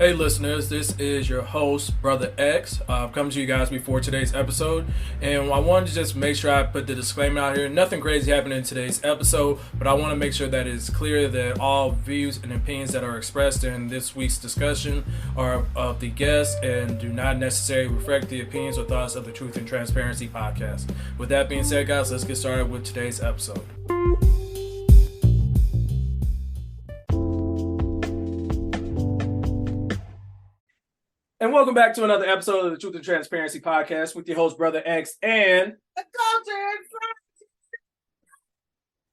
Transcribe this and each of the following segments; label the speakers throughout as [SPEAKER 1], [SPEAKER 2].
[SPEAKER 1] Hey listeners, this is your host, Brother X. I've come to you guys before today's episode, and I wanted to just make sure I put the disclaimer out here. Nothing crazy happened in today's episode, but I want to make sure that it's clear that all views and opinions that are expressed in this week's discussion are of the guest and do not necessarily reflect the opinions or thoughts of the Truth and Transparency podcast. With that being said, guys, let's get started with today's episode. And welcome back to another episode of the Truth and Transparency podcast with your host, Brother X, and
[SPEAKER 2] the culture.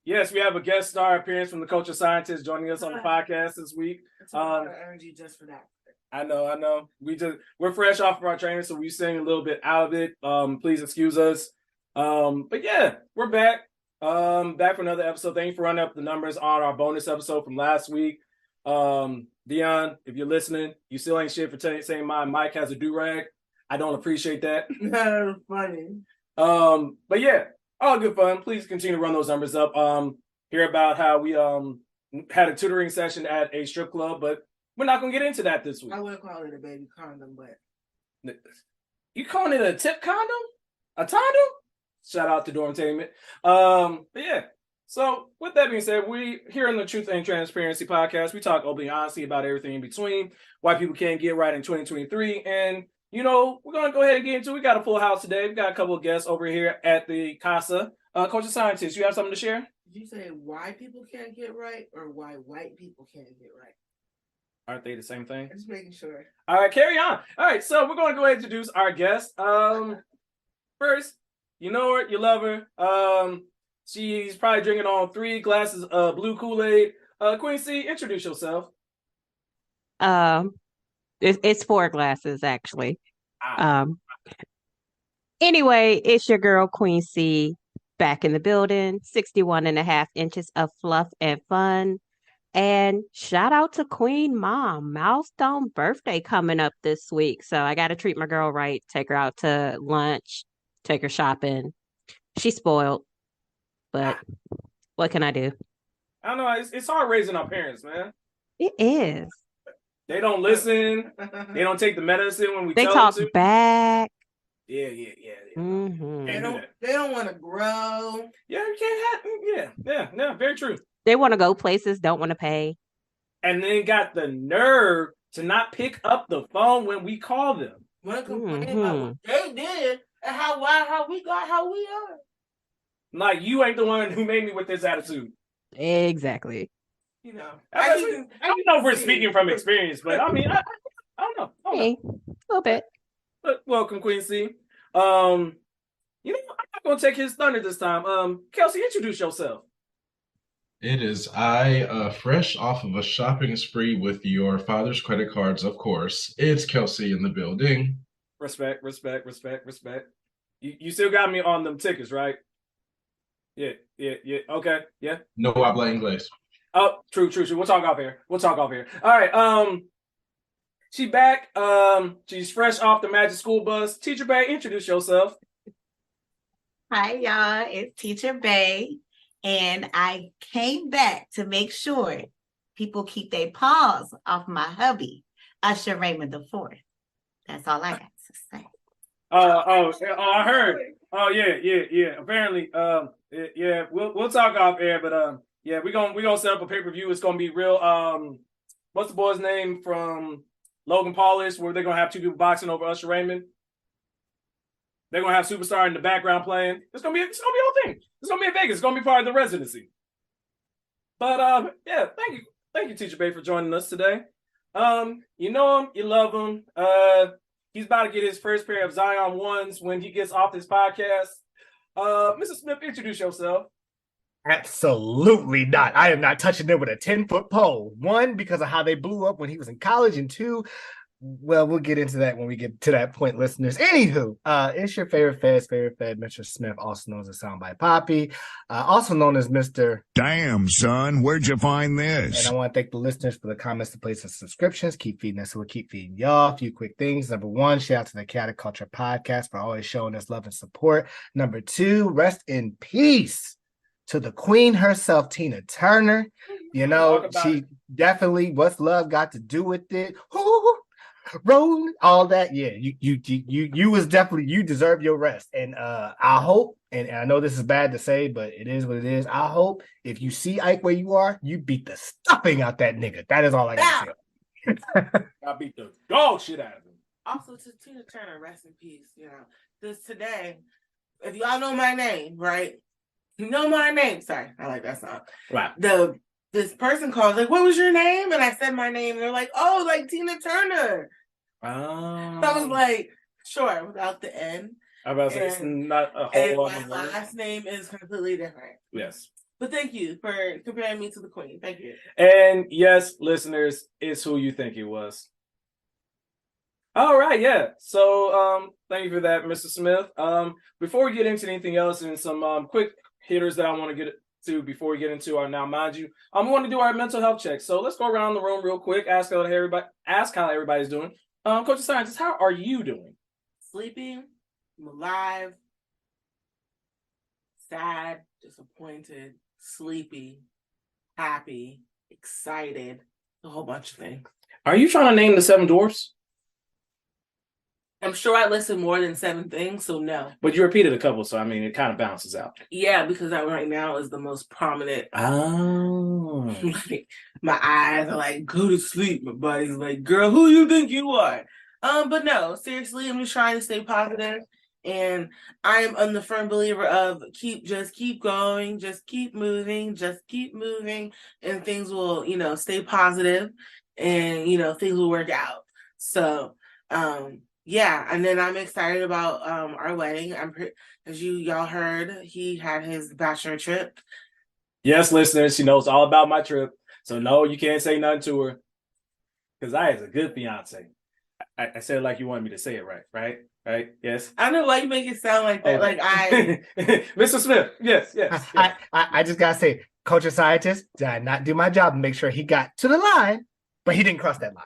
[SPEAKER 1] Yes, we have a guest star appearance from the culture scientist joining us on the podcast this week.
[SPEAKER 2] It's a lot of energy just for that.
[SPEAKER 1] I know. We're fresh off of our training, so we sing a little bit out of it. Please excuse us. But yeah, we're back. Back for another episode. Thank you for running up the numbers on our bonus episode from last week. Dion, if you're listening, you still ain't shit for saying my mic has a do-rag. I don't appreciate that.
[SPEAKER 2] That's funny.
[SPEAKER 1] But yeah, all good fun. Please continue to run those numbers up. Hear about how we had a tutoring session at a strip club, but we're not gonna get into that this week.
[SPEAKER 2] I would call it a baby condom, but
[SPEAKER 1] you calling it a tip condom? A tondom? Shout out to Dormtainment. But yeah. So, with that being said, we here in the Truth and Transparency podcast, we talk openly honestly about everything in between, why people can't get right in 2023. And, we're going to go ahead and get into it. We got a full house today. We got a couple of guests over here at the Casa. Culture Scientist, you have something to share?
[SPEAKER 2] Did you say why people can't get right or why white people can't get right?
[SPEAKER 1] Aren't they the same thing?
[SPEAKER 2] Just making sure.
[SPEAKER 1] All right, carry on. All right, so we're going to go ahead and introduce our guest. First, you know her, you love her. She's probably drinking on 3 glasses of blue Kool-Aid. Queen C, introduce yourself.
[SPEAKER 3] It's 4 glasses, actually. Anyway, it's your girl, Queen C, back in the building. 61.5 inches of fluff and fun. And shout out to Queen Mom. Milestone birthday coming up this week. So I got to treat my girl right. Take her out to lunch. Take her shopping. She's spoiled. But what can I do?
[SPEAKER 1] I don't know. It's hard raising our parents, man.
[SPEAKER 3] It is.
[SPEAKER 1] They don't listen. They don't take the medicine when we
[SPEAKER 3] they
[SPEAKER 1] tell
[SPEAKER 3] talk
[SPEAKER 1] them to.
[SPEAKER 3] Back.
[SPEAKER 1] Yeah.
[SPEAKER 3] Mm-hmm.
[SPEAKER 2] They don't want to grow.
[SPEAKER 1] Yeah, you can't have. Yeah. Very true.
[SPEAKER 3] They want to go places, don't want to pay.
[SPEAKER 1] And then got the nerve to not pick up the phone when we call them.
[SPEAKER 2] Want to complain about what they did and how we got how we are.
[SPEAKER 1] Like, you ain't the one who made me with this attitude.
[SPEAKER 3] Exactly.
[SPEAKER 1] I don't know if we're speaking from experience, but I mean, I don't know.
[SPEAKER 3] A little bit.
[SPEAKER 1] But welcome, Queen C. I'm not gonna take his thunder this time. Kelcie, introduce yourself.
[SPEAKER 4] It is I, fresh off of a shopping spree with your father's credit cards, of course. It's Kelcie in the building.
[SPEAKER 1] Respect. You still got me on them tickets, right? Yeah. Okay, yeah.
[SPEAKER 4] No habla inglés.
[SPEAKER 1] Oh, true. We'll talk off here. All right. She back. She's fresh off the Magic School Bus. Teacher Bay, introduce yourself.
[SPEAKER 5] Hi, y'all. It's Teacher Bay, and I came back to make sure people keep their paws off my hubby, Usher Raymond IV. That's all I got to say.
[SPEAKER 1] I heard. Oh, yeah. Apparently, we'll talk off air, but we're gonna set up a pay-per-view. It's gonna be real. What's the boy's name from Logan Paulish, where they're gonna have 2 people boxing over Usher Raymond? They're gonna have Superstar in the background playing. It's gonna be a whole thing. It's gonna be in Vegas. It's gonna be part of the residency. But thank you, Teacher Bay, for joining us today. You know him, you love him. He's about to get his first pair of Zion 1s when he gets off this podcast. Mr. Smith, introduce yourself.
[SPEAKER 6] Absolutely not. I am not touching them with a 10-foot pole. 1, because of how they blew up when he was in college, and 2, well, we'll get into that when we get to that point, listeners. Anywho, it's your favorite Fed, Mr. Smith, also known as Soundbite Poppy, also known as Mr.
[SPEAKER 7] Damn, son, where'd you find this?
[SPEAKER 6] And I want to thank the listeners for the comments, the places, subscriptions. Keep feeding us, so we'll keep feeding y'all. A few quick things. Number 1, shout out to the Chaotic Culture Podcast for always showing us love and support. Number 2, rest in peace to the queen herself, Tina Turner. She definitely, what's love got to do with it? Ooh, Roll all that. Yeah, you was definitely, you deserve your rest. And I hope, and I know this is bad to say, but it is what it is. I hope if you see Ike where you are, you beat the stuffing out that nigga. That is all I gotta say.
[SPEAKER 1] I beat the dog shit out of him.
[SPEAKER 2] Also to Tina Turner, rest in peace. You know, this today, if y'all know my name, right? You know my name. Sorry, I like that song.
[SPEAKER 1] Wow.
[SPEAKER 2] This person called, like, what was your name? And I said my name, and they're like, oh, like Tina Turner.
[SPEAKER 1] Oh.
[SPEAKER 2] I was like, sure, without the N.
[SPEAKER 1] I was about to say, it's not a
[SPEAKER 2] And
[SPEAKER 1] whole
[SPEAKER 2] my last name is completely different.
[SPEAKER 1] Yes.
[SPEAKER 2] But thank you for comparing me to the queen. Thank you.
[SPEAKER 1] And yes, listeners, it's who you think it was. All right, yeah. So thank you for that, Mr. Smith. Before we get into anything else and some quick hitters that I want to get to before we get into our now, mind you, I'm going to do our mental health check. So let's go around the room real quick, ask how everybody's doing. Coach of Scientist, how are you doing?
[SPEAKER 2] Sleeping, I'm alive, sad, disappointed, sleepy, happy, excited, a whole bunch of things.
[SPEAKER 1] Are you trying to name the 7 dwarfs?
[SPEAKER 2] I'm sure I listed more than 7 things, so no.
[SPEAKER 1] But you repeated a couple, so I mean, it kind of balances out.
[SPEAKER 2] Yeah, because that right now is the most prominent.
[SPEAKER 1] Oh.
[SPEAKER 2] Like, my eyes are like, go to sleep. My body's like, girl, who you think you are? But no, seriously, I'm just trying to stay positive. And I am the firm believer of just keep going, just keep moving, and things will, stay positive, and things will work out. So, yeah, and then I'm excited about our wedding. As y'all heard, he had his bachelor trip.
[SPEAKER 1] Yes, listeners, she knows all about my trip. So no, you can't say nothing to her. Because I is a good fiance. I said it like you wanted me to say it right? Right? Yes.
[SPEAKER 2] I don't know why you make it sound like that.
[SPEAKER 1] Okay.
[SPEAKER 2] Like I
[SPEAKER 1] Mr. Smith, yes.
[SPEAKER 6] I just gotta say, Coach of Scientist, did I not do my job and make sure he got to the line, but he didn't cross that line?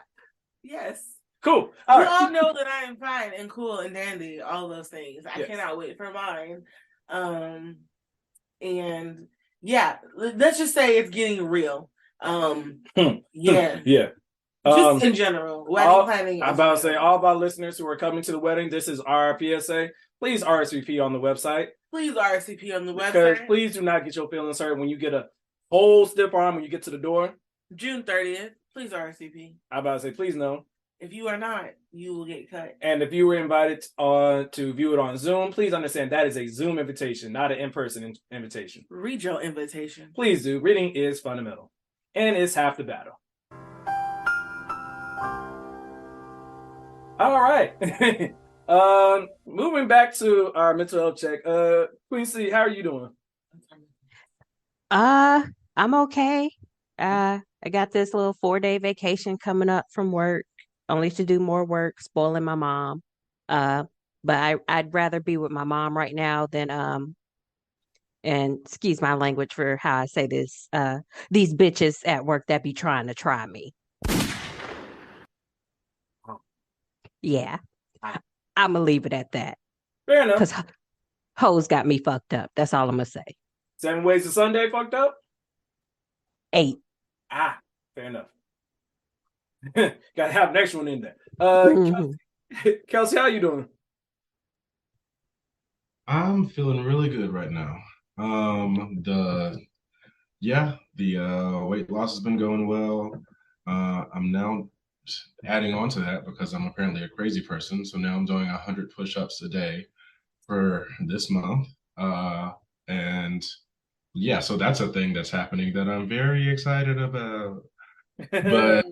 [SPEAKER 2] Yes.
[SPEAKER 1] Cool.
[SPEAKER 2] All know that I am fine and cool and dandy, all those things. I cannot wait for mine. And yeah, let's just say it's getting real. Yeah. Just in general, wedding planning.
[SPEAKER 1] I'm about to say, all of our listeners who are coming to the wedding, this is our PSA. Please RSVP on the website.
[SPEAKER 2] Please RSVP on the website.
[SPEAKER 1] Because please do not get your feelings hurt when you get a whole stiff arm when you get to the door.
[SPEAKER 2] June 30th. Please RSVP.
[SPEAKER 1] I'm about to say, please no.
[SPEAKER 2] If you are not, you will get cut.
[SPEAKER 1] And if you were invited to view it on Zoom, please understand that is a Zoom invitation, not an in-person invitation.
[SPEAKER 2] Read your invitation.
[SPEAKER 1] Please do. Reading is fundamental. And it's half the battle. All right. Moving back to our mental health check. Queen C, how are you doing?
[SPEAKER 3] I'm okay. I got this little 4-day vacation coming up from work, only to do more work, spoiling my mom. But I'd rather be with my mom right now than and excuse my language for how I say this, these bitches at work that be trying to try me. Yeah. I'm gonna leave it at that.
[SPEAKER 1] Fair enough.
[SPEAKER 3] Because hoes got me fucked up. That's all I'm gonna say.
[SPEAKER 1] 7 ways to Sunday fucked up?
[SPEAKER 3] 8.
[SPEAKER 1] Fair enough. Gotta have an extra one in there. Kelcie, how you doing?
[SPEAKER 4] I'm feeling really good right now. The weight loss has been going well. I'm now adding on to that because I'm apparently a crazy person. So now I'm doing 100 push-ups a day for this month. And yeah, so that's a thing that's happening that I'm very excited about. But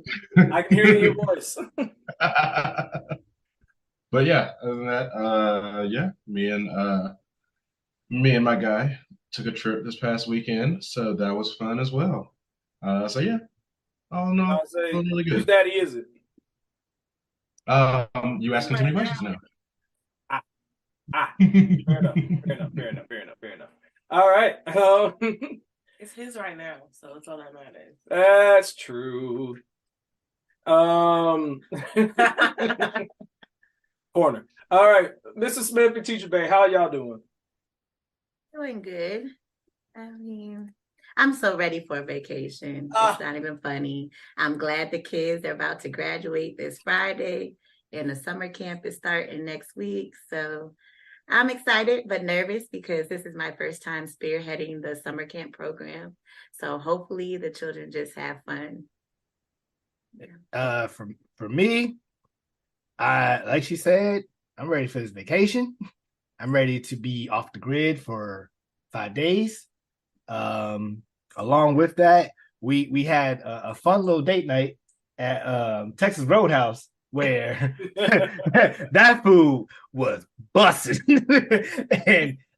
[SPEAKER 1] I can hear it in your voice.
[SPEAKER 4] But yeah, other than that, me and my guy took a trip this past weekend, so that was fun as well. So yeah, oh no, feeling really good.
[SPEAKER 1] Whose daddy is it?
[SPEAKER 4] You asking too many questions now.
[SPEAKER 1] Fair enough. All right.
[SPEAKER 2] It's his right now, so it's all that matters.
[SPEAKER 1] That's true. Corner. All right, Mrs. Smith and Teacher Bay, how y'all doing?
[SPEAKER 5] Doing good. I mean, I'm so ready for a vacation.
[SPEAKER 2] Ah.
[SPEAKER 5] It's not even funny. I'm glad the kids are about to graduate this Friday and the summer camp is starting next week. So I'm excited but nervous because this is my first time spearheading the summer camp program. So hopefully the children just have fun.
[SPEAKER 6] For me, I like she said, I'm ready for this vacation. I'm ready to be off the grid for 5 days. Along with that, we had a fun little date night at Texas Roadhouse where that food was busted.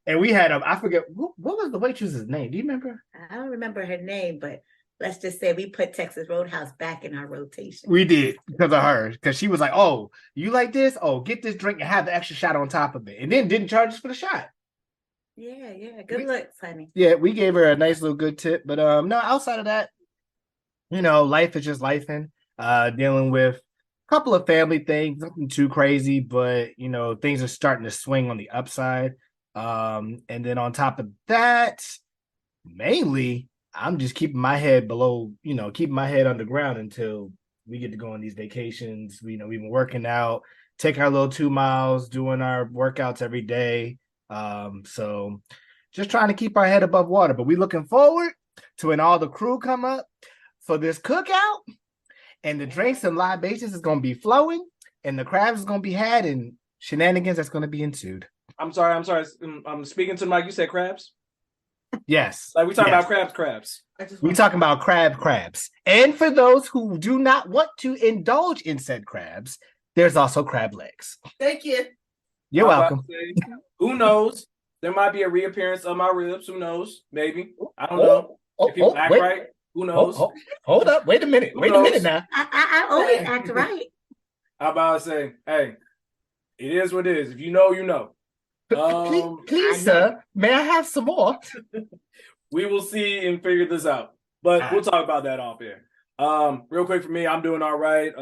[SPEAKER 6] and we had I forget what was the waitress's name? Do you remember?
[SPEAKER 5] I don't remember her name, but let's just say we put Texas Roadhouse back in our rotation.
[SPEAKER 6] We did because of her, because she was like, "Oh, you like this? Oh, get this drink and have the extra shot on top of it," and then didn't charge us for the shot.
[SPEAKER 5] Yeah. Good looks, honey.
[SPEAKER 6] Yeah, we gave her a nice little good tip, but no, outside of that, life is just lifing. Dealing with a couple of family things, nothing too crazy, but things are starting to swing on the upside. And then on top of that, mainly I'm just keeping my head below, keeping my head underground until we get to go on these vacations. We've been working out, take our little 2 miles, doing our workouts every day. So just trying to keep our head above water, but we looking forward to when all the crew come up for this cookout and the drinks and libations is going to be flowing and the crabs is going to be had and shenanigans that's going to be ensued.
[SPEAKER 1] I'm sorry. I'm speaking to the mic. You said crabs?
[SPEAKER 6] Yes.
[SPEAKER 1] Like we talking about crabs.
[SPEAKER 6] We talking about crabs. And for those who do not want to indulge in said crabs, there's also crab legs.
[SPEAKER 2] Thank you.
[SPEAKER 6] You're welcome.
[SPEAKER 1] Who knows? There might be a reappearance of my ribs. Who knows? Maybe. I don't know. If people act right, who knows?
[SPEAKER 6] Hold up. Wait a minute. Wait a minute now.
[SPEAKER 5] I always act right.
[SPEAKER 1] I'm about to say, hey, it is what it is. If you know, you know.
[SPEAKER 6] Please, sir, may I have some more?
[SPEAKER 1] We will see and figure this out. But we'll talk about that off air. Real quick for me, I'm doing all right.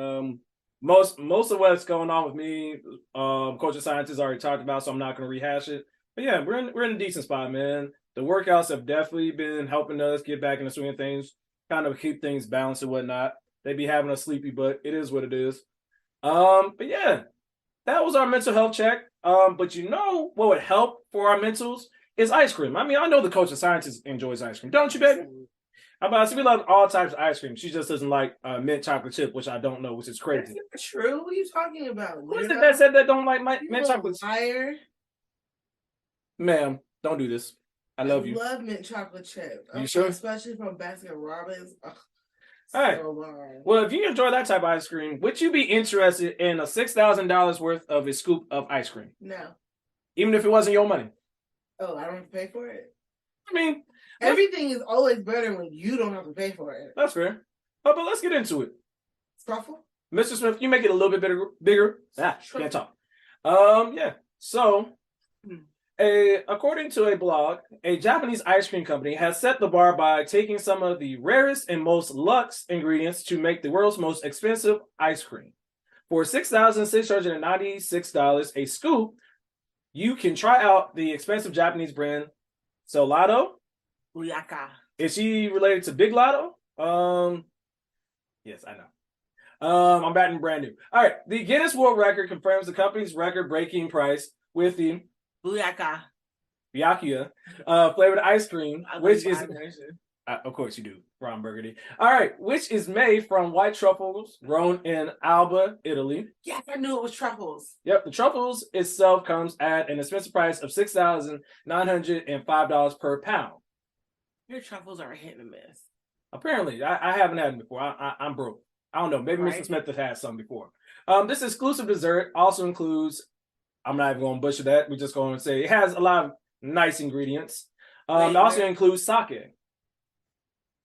[SPEAKER 1] Most of what's going on with me, Coach of Science has already talked about, so I'm not going to rehash it. But yeah, we're in a decent spot, man. The workouts have definitely been helping us get back in the swing of things, kind of keep things balanced and whatnot. They be having us sleepy, but it is what it is. But yeah, that was our mental health check. But what would help for our mentals is ice cream. I mean, I know the Coach of Science enjoys ice cream, don't you, baby? We love all types of ice cream. She just doesn't like mint chocolate chip, which I don't know, which is crazy.
[SPEAKER 2] That's true. What are you talking about?
[SPEAKER 1] Who is it that said that don't like mint chocolate?
[SPEAKER 2] Liar.
[SPEAKER 1] Ma'am, don't do this. I love you.
[SPEAKER 2] Love mint chocolate chip.
[SPEAKER 1] You sure?
[SPEAKER 2] Especially from Baskin Robbins. All
[SPEAKER 1] right. Well, if you enjoy that type of ice cream, would you be interested in a $6,000 worth of a scoop of ice cream?
[SPEAKER 2] No.
[SPEAKER 1] Even if it wasn't your money?
[SPEAKER 2] Oh, I don't have to pay for it?
[SPEAKER 1] I mean,
[SPEAKER 2] everything is always better when you don't have to pay for it.
[SPEAKER 1] That's fair. But let's get into it.
[SPEAKER 2] Truffle?
[SPEAKER 1] Mr. Smith, you make it a little bit bigger. Can't talk. Yeah. So, according to a blog, a Japanese ice cream company has set the bar by taking some of the rarest and most luxe ingredients to make the world's most expensive ice cream. For $6,696 a scoop, you can try out the expensive Japanese brand Lotto.
[SPEAKER 2] Uyaka.
[SPEAKER 1] Is she related to Big Lotto? Yes, I know. I'm batting brand new. All right. The Guinness World Record confirms the company's record-breaking price with the
[SPEAKER 2] Booyaka
[SPEAKER 1] flavored ice cream, which is of course you do, Ron Burgundy. All right, which is made from white truffles grown in Alba, Italy.
[SPEAKER 2] Yes, I knew it was truffles.
[SPEAKER 1] Yep, the truffles itself comes at an expensive price of $6,905 per pound.
[SPEAKER 2] Your truffles are a hit and miss.
[SPEAKER 1] Apparently, I haven't had them before. I'm broke. I don't know. Maybe Mr. Smith has had some before. This exclusive dessert also includes. I'm not even going to butcher that. We're just going to say it has a lot of nice ingredients. It also includes sake,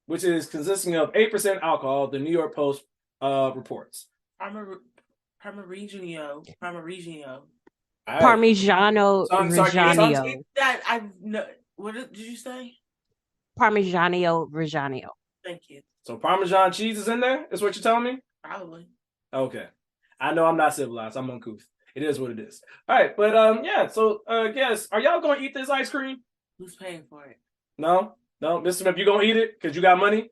[SPEAKER 1] which is consisting of 8% alcohol, the New York Post reports.
[SPEAKER 2] Parmigiano.
[SPEAKER 3] Parmigiano Reggiano.
[SPEAKER 2] That I know. What did you say?
[SPEAKER 3] Parmigiano Reggiano.
[SPEAKER 2] Thank you.
[SPEAKER 1] So Parmesan cheese is in there? Is what you're telling me?
[SPEAKER 2] Probably.
[SPEAKER 1] Okay. I know I'm not civilized. I'm uncouth. It is what it is. All right, but yeah. So, guess are y'all going to eat this ice cream?
[SPEAKER 2] Who's paying for it?
[SPEAKER 1] No, No, Mr. Smith, you gonna eat it because you got money?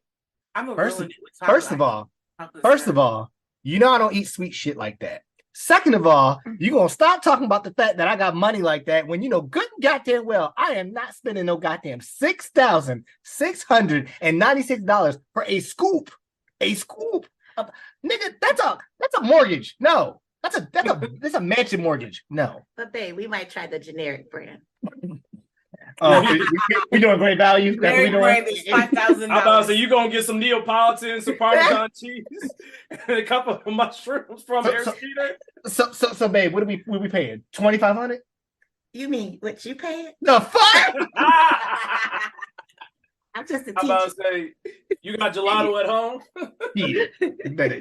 [SPEAKER 2] I'm a
[SPEAKER 6] First
[SPEAKER 2] ruin
[SPEAKER 6] of-
[SPEAKER 2] it with chocolate.
[SPEAKER 6] First of all,
[SPEAKER 2] Chocolate
[SPEAKER 6] First of
[SPEAKER 2] syrup.
[SPEAKER 6] all, you know I don't eat sweet shit like that. Second of all, you gonna stop talking about the fact that I got money like that when you know good and goddamn well I am not spending no goddamn $6,696 for a scoop. A scoop. Nigga, that's a mortgage. No. That's a mansion mortgage. No.
[SPEAKER 5] But babe, we might try the generic brand.
[SPEAKER 6] We doing great value. That's what we
[SPEAKER 2] Very
[SPEAKER 6] doing.
[SPEAKER 2] brand is $5,000.
[SPEAKER 1] I'm about to say you gonna get some Neapolitan, some Parmesan cheese, and a couple of mushrooms from Harris Teeter.
[SPEAKER 6] So babe, what are we paying? 2,500?
[SPEAKER 5] You mean what you paying?
[SPEAKER 6] The fuck?
[SPEAKER 5] I'm just a
[SPEAKER 1] I'm about
[SPEAKER 5] teacher.
[SPEAKER 1] to say you got gelato at home.
[SPEAKER 6] Yeah.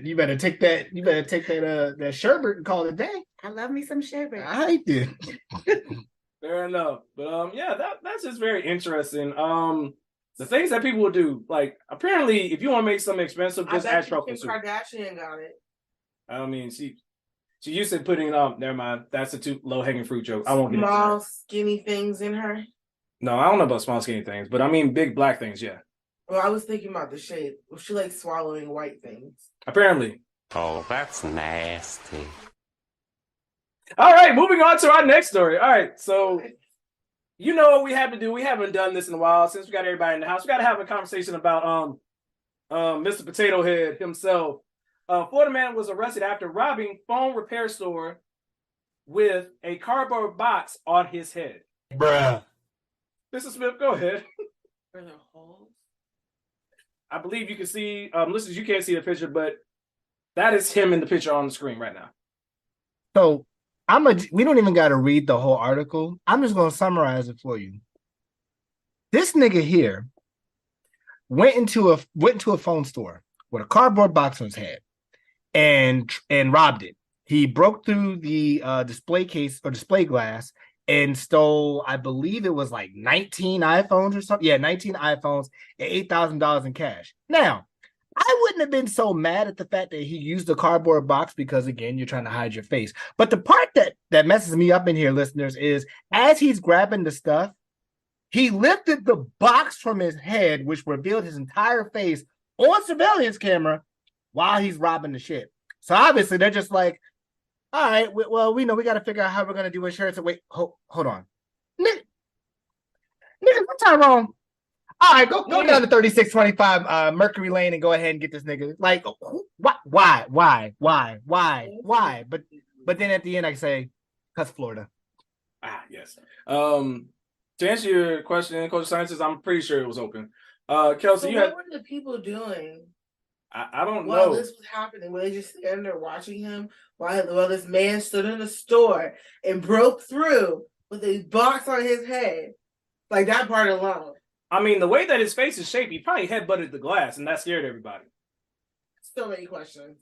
[SPEAKER 6] You better take that sherbet and call it a day.
[SPEAKER 5] I love me some sherbet.
[SPEAKER 6] I did.
[SPEAKER 1] Fair enough, but yeah, that's just very interesting. The things that people will do, like apparently, if you want to make something expensive,
[SPEAKER 2] I
[SPEAKER 1] just
[SPEAKER 2] bet
[SPEAKER 1] add
[SPEAKER 2] you
[SPEAKER 1] truffle
[SPEAKER 2] Kim
[SPEAKER 1] soup.
[SPEAKER 2] Kardashian got it.
[SPEAKER 1] I mean, she used to putting never mind. That's a too low hanging fruit joke. I won't get into
[SPEAKER 2] Small,
[SPEAKER 1] that.
[SPEAKER 2] skinny things in her.
[SPEAKER 1] No, I don't know about small skinny things, but I mean big black things. Yeah,
[SPEAKER 2] Well, I was thinking about the shape. She likes swallowing white things.
[SPEAKER 1] apparently.
[SPEAKER 8] Oh, that's nasty.
[SPEAKER 1] All right, moving on to our next story. All right, so you know what we have to do. We haven't done this in a while since we got everybody in the house. We got to have a conversation about Mr. Potato Head himself. Florida man was arrested after robbing phone repair store with a cardboard box on his head.
[SPEAKER 6] Bruh.
[SPEAKER 1] Mr. Smith, go ahead.
[SPEAKER 2] Are there holes?
[SPEAKER 1] I believe you can see, listeners, you can't see the picture, but that is him in the picture on the screen right now.
[SPEAKER 6] So we don't even got to read the whole article. I'm just going to summarize it for you. This nigga here went into a phone store with a cardboard box on his head and robbed it. He broke through the display case or display glass and stole, I believe it was like 19 iPhones or something. Yeah, 19 iPhones and $8,000 in cash. Now, I wouldn't have been so mad at the fact that he used the cardboard box because, again, you're trying to hide your face. But the part that messes me up in here, listeners, is as he's grabbing the stuff, he lifted the box from his head, which revealed his entire face on surveillance camera while he's robbing the shit. So obviously they're just like, all right, well, we know we got to figure out how we're going to do insurance. Wait, hold on. Nigga, what's wrong? All right, go down to 3625 Mercury Lane and go ahead and get this nigga. Like, why? But then at the end I say, cause Florida.
[SPEAKER 1] Yes. To answer your question, Coach Sciences, I'm pretty sure it was open. Kelcie,
[SPEAKER 2] So what were the people doing?
[SPEAKER 1] I don't
[SPEAKER 2] while
[SPEAKER 1] know.
[SPEAKER 2] This was happening? Were they just standing there watching him while this man stood in the store and broke through with a box on his head? Like that part alone.
[SPEAKER 1] I mean, the way that his face is shaped, he probably headbutted the glass, and that scared everybody.
[SPEAKER 2] So many questions.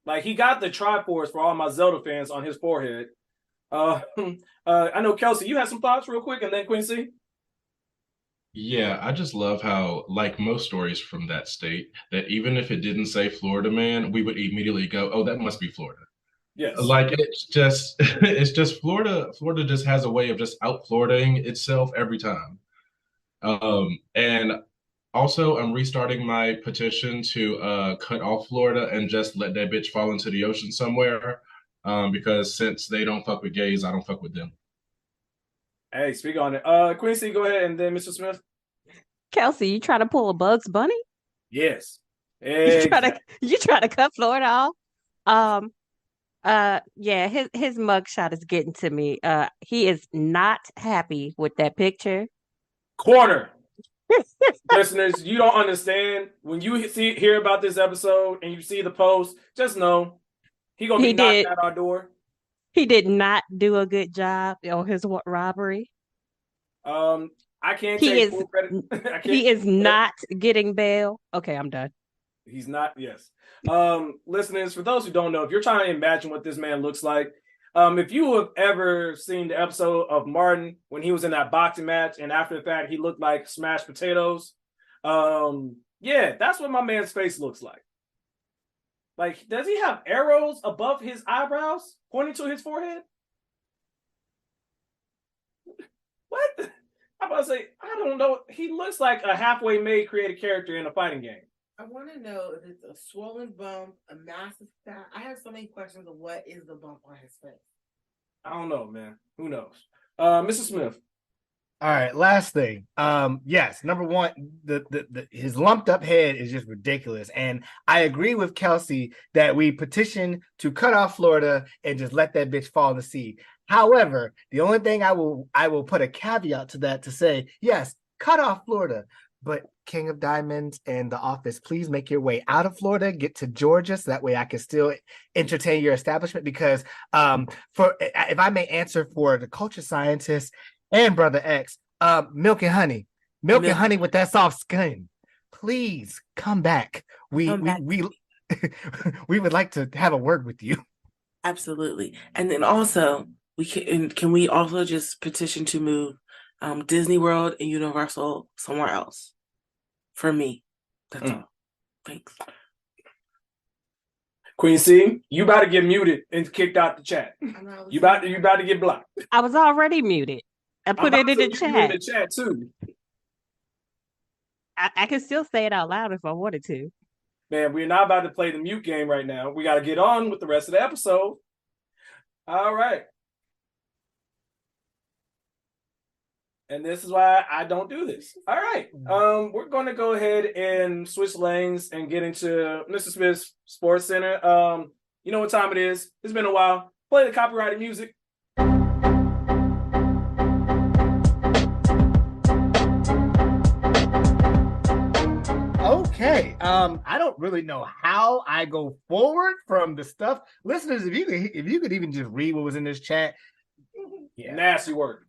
[SPEAKER 1] Like, he got the Triforce for all my Zelda fans on his forehead. I know, Kelcie, you had some thoughts real quick, and then Quincy?
[SPEAKER 4] Yeah, I just love how, like most stories from that state, that even if it didn't say Florida man, we would immediately go, oh, that must be Florida.
[SPEAKER 1] Yes.
[SPEAKER 4] Like it's just Florida. Florida just has a way of just out Floridaing itself every time. And also I'm restarting my petition to cut off Florida and just let that bitch fall into the ocean somewhere. Because since they don't fuck with gays, I don't fuck with them.
[SPEAKER 1] Hey, speak on it. Quincy, go ahead, and then Mr. Smith.
[SPEAKER 3] Kelcie, you trying to pull a Bugs Bunny?
[SPEAKER 1] Yes.
[SPEAKER 3] You try to cut Florida off? Yeah, his mugshot is getting to me. He is not happy with that picture.
[SPEAKER 1] Corner. Listeners, you don't understand. When you hear about this episode and you see the post, just know he gonna be knocking at our door.
[SPEAKER 3] He did not do a good job on his robbery.
[SPEAKER 1] I can't take full credit.
[SPEAKER 3] He is not getting bail. Okay, I'm done.
[SPEAKER 1] He's not. Yes. Listeners, for those who don't know, if you're trying to imagine what this man looks like, if you have ever seen the episode of Mannnn when he was in that boxing match, and after the fact he looked like smashed potatoes, yeah, that's what my man's face looks like. Like, does he have arrows above his eyebrows pointing to his forehead? What? I'm about to say, I don't know. He looks like a halfway made created character in a fighting game.
[SPEAKER 2] I want to know if it's a swollen bump, a massive fat. I have so many questions of what is the bump on his face.
[SPEAKER 1] I don't know, man. Who knows? Mrs. Smith.
[SPEAKER 6] All right, last thing. Yes, number one, the his lumped up head is just ridiculous, and I agree with Kelcie that we petition to cut off Florida and just let that bitch fall in the sea. However, the only thing I will put a caveat to that to say, yes, cut off Florida, but King of Diamonds and The Office, please make your way out of Florida, get to Georgia, so that way I can still entertain your establishment. Because for if I may answer for the culture scientist and Brother X, milk and honey with that soft skin. Please come back. We we would like to have a word with you.
[SPEAKER 2] Absolutely. And then also can we also just petition to move Disney World and Universal somewhere else? For me. That's all. Thanks.
[SPEAKER 1] Queen C, you about to get muted and kicked out the chat. You about to get blocked.
[SPEAKER 3] I was already muted. I put it in the chat.
[SPEAKER 1] In the chat too.
[SPEAKER 3] I can still say it out loud if I wanted to.
[SPEAKER 1] Man, we're not about to play the mute game right now. We got to get on with the rest of the episode. All right. And this is why I don't do this. All right. We're going to go ahead and switch lanes and get into Mr. Smith's Sports Center. You know what time it is. It's been a while. Play the copyrighted music.
[SPEAKER 6] Okay. I don't really know how I go forward from the stuff. Listeners, if you could even just read what was in this chat.
[SPEAKER 1] Yeah. Nasty work.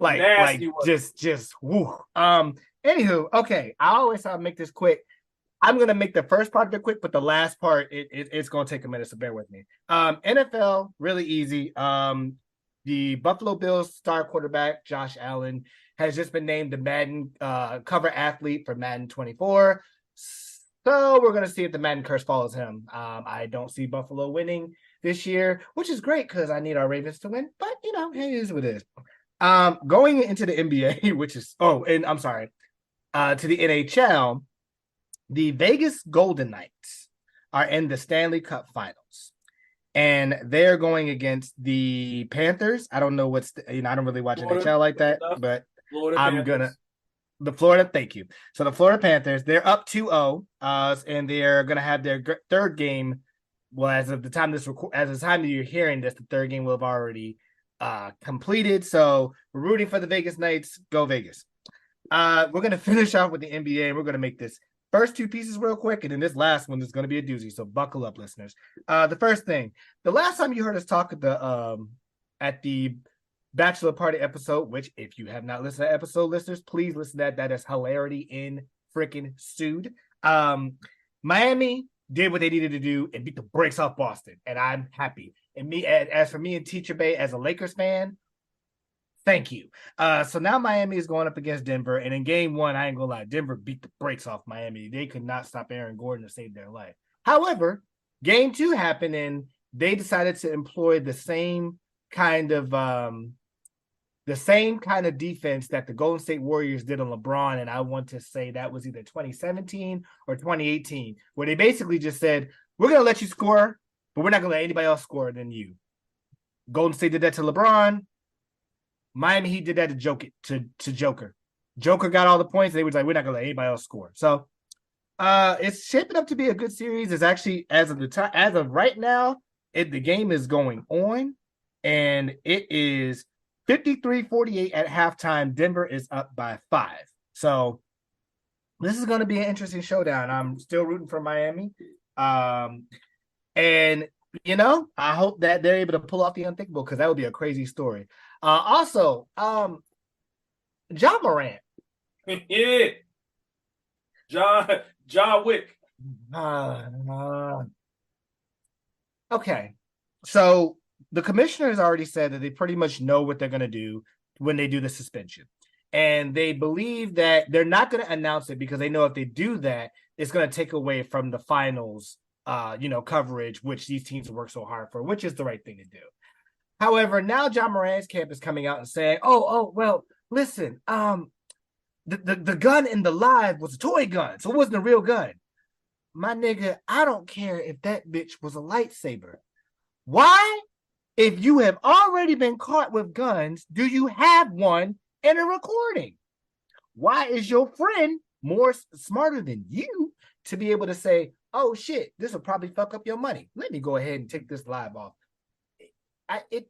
[SPEAKER 6] like just woo. Anywho, okay. I always try to make this quick. I'm gonna make the first part of it quick, but the last part it's gonna take a minute, so bear with me. NFL, really easy. The Buffalo Bills star quarterback Josh Allen has just been named the Madden cover athlete for Madden 24. So we're gonna see if the Madden curse follows him. I don't see Buffalo winning this year, which is great because I need our Ravens to win. But it is what it is. Going into the NBA, which is and I'm sorry, to the NHL, the Vegas Golden Knights are in the Stanley Cup Finals, and they're going against the Panthers. I don't know I don't really watch NHL like that, but the Florida. Thank you. So the Florida Panthers, they're up 2-0, and they're gonna have their third game. Well, as of the time as the time that you're hearing this, the third game will have already completed. So we're rooting for the Vegas Knights. Go Vegas. We're gonna finish off with the NBA, and we're gonna make this first two pieces real quick, and then this last one is gonna be a doozy. So buckle up, listeners. The first thing, the last time you heard us talk at the Bachelor Party episode, which if you have not listened to that episode, listeners, please listen to that. That is hilarity in freaking stewed. Miami did what they needed to do and beat the brakes off Boston, and I'm happy. And as for me and Teacher Bay as a Lakers fan, thank you. So now Miami is going up against Denver, and in game one, I ain't gonna lie, Denver beat the brakes off Miami. They could not stop Aaron Gordon to save their life. However, game two happened, and they decided to employ the same kind of defense that the Golden State Warriors did on LeBron, and I want to say that was either 2017 or 2018, where they basically just said, we're going to let you score, but we're not going to let anybody else score than you. Golden State did that to LeBron. Miami Heat did that to Joker. Joker got all the points. They were like, we're not going to let anybody else score. So it's shaping up to be a good series. It's actually, as of right now, the game is going on, and it is 53-48 at halftime. Denver is up by 5. So this is going to be an interesting showdown. I'm still rooting for Miami. And, I hope that they're able to pull off the unthinkable, because that would be a crazy story. Also, John Morant.
[SPEAKER 1] Yeah. John Wick.
[SPEAKER 6] Okay. So the commissioner has already said that they pretty much know what they're going to do when they do the suspension. And they believe that they're not going to announce it because they know if they do that, it's going to take away from the finals, coverage, which these teams work so hard for, which is the right thing to do. However, now John Morant's camp is coming out and saying, well, listen, the gun in the live was a toy gun, so it wasn't a real gun. My nigga, I don't care if that bitch was a lightsaber. Why? If you have already been caught with guns, do you have one in a recording? Why is your friend more smarter than you to be able to say, oh shit, this will probably fuck up your money. Let me go ahead and take this live off.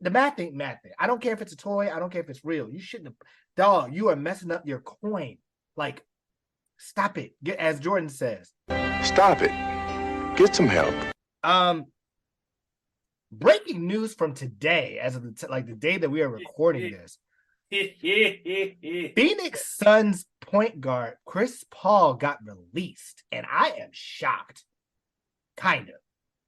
[SPEAKER 6] The math ain't math. I don't care if it's a toy. I don't care if it's real. You shouldn't have. Dog, you are messing up your coin. Like, stop it. As Jordan says.
[SPEAKER 7] Stop it. Get some help.
[SPEAKER 6] Breaking news from today, as of the day that we are recording this. Phoenix Suns point guard Chris Paul got released, and I am shocked. Kind of.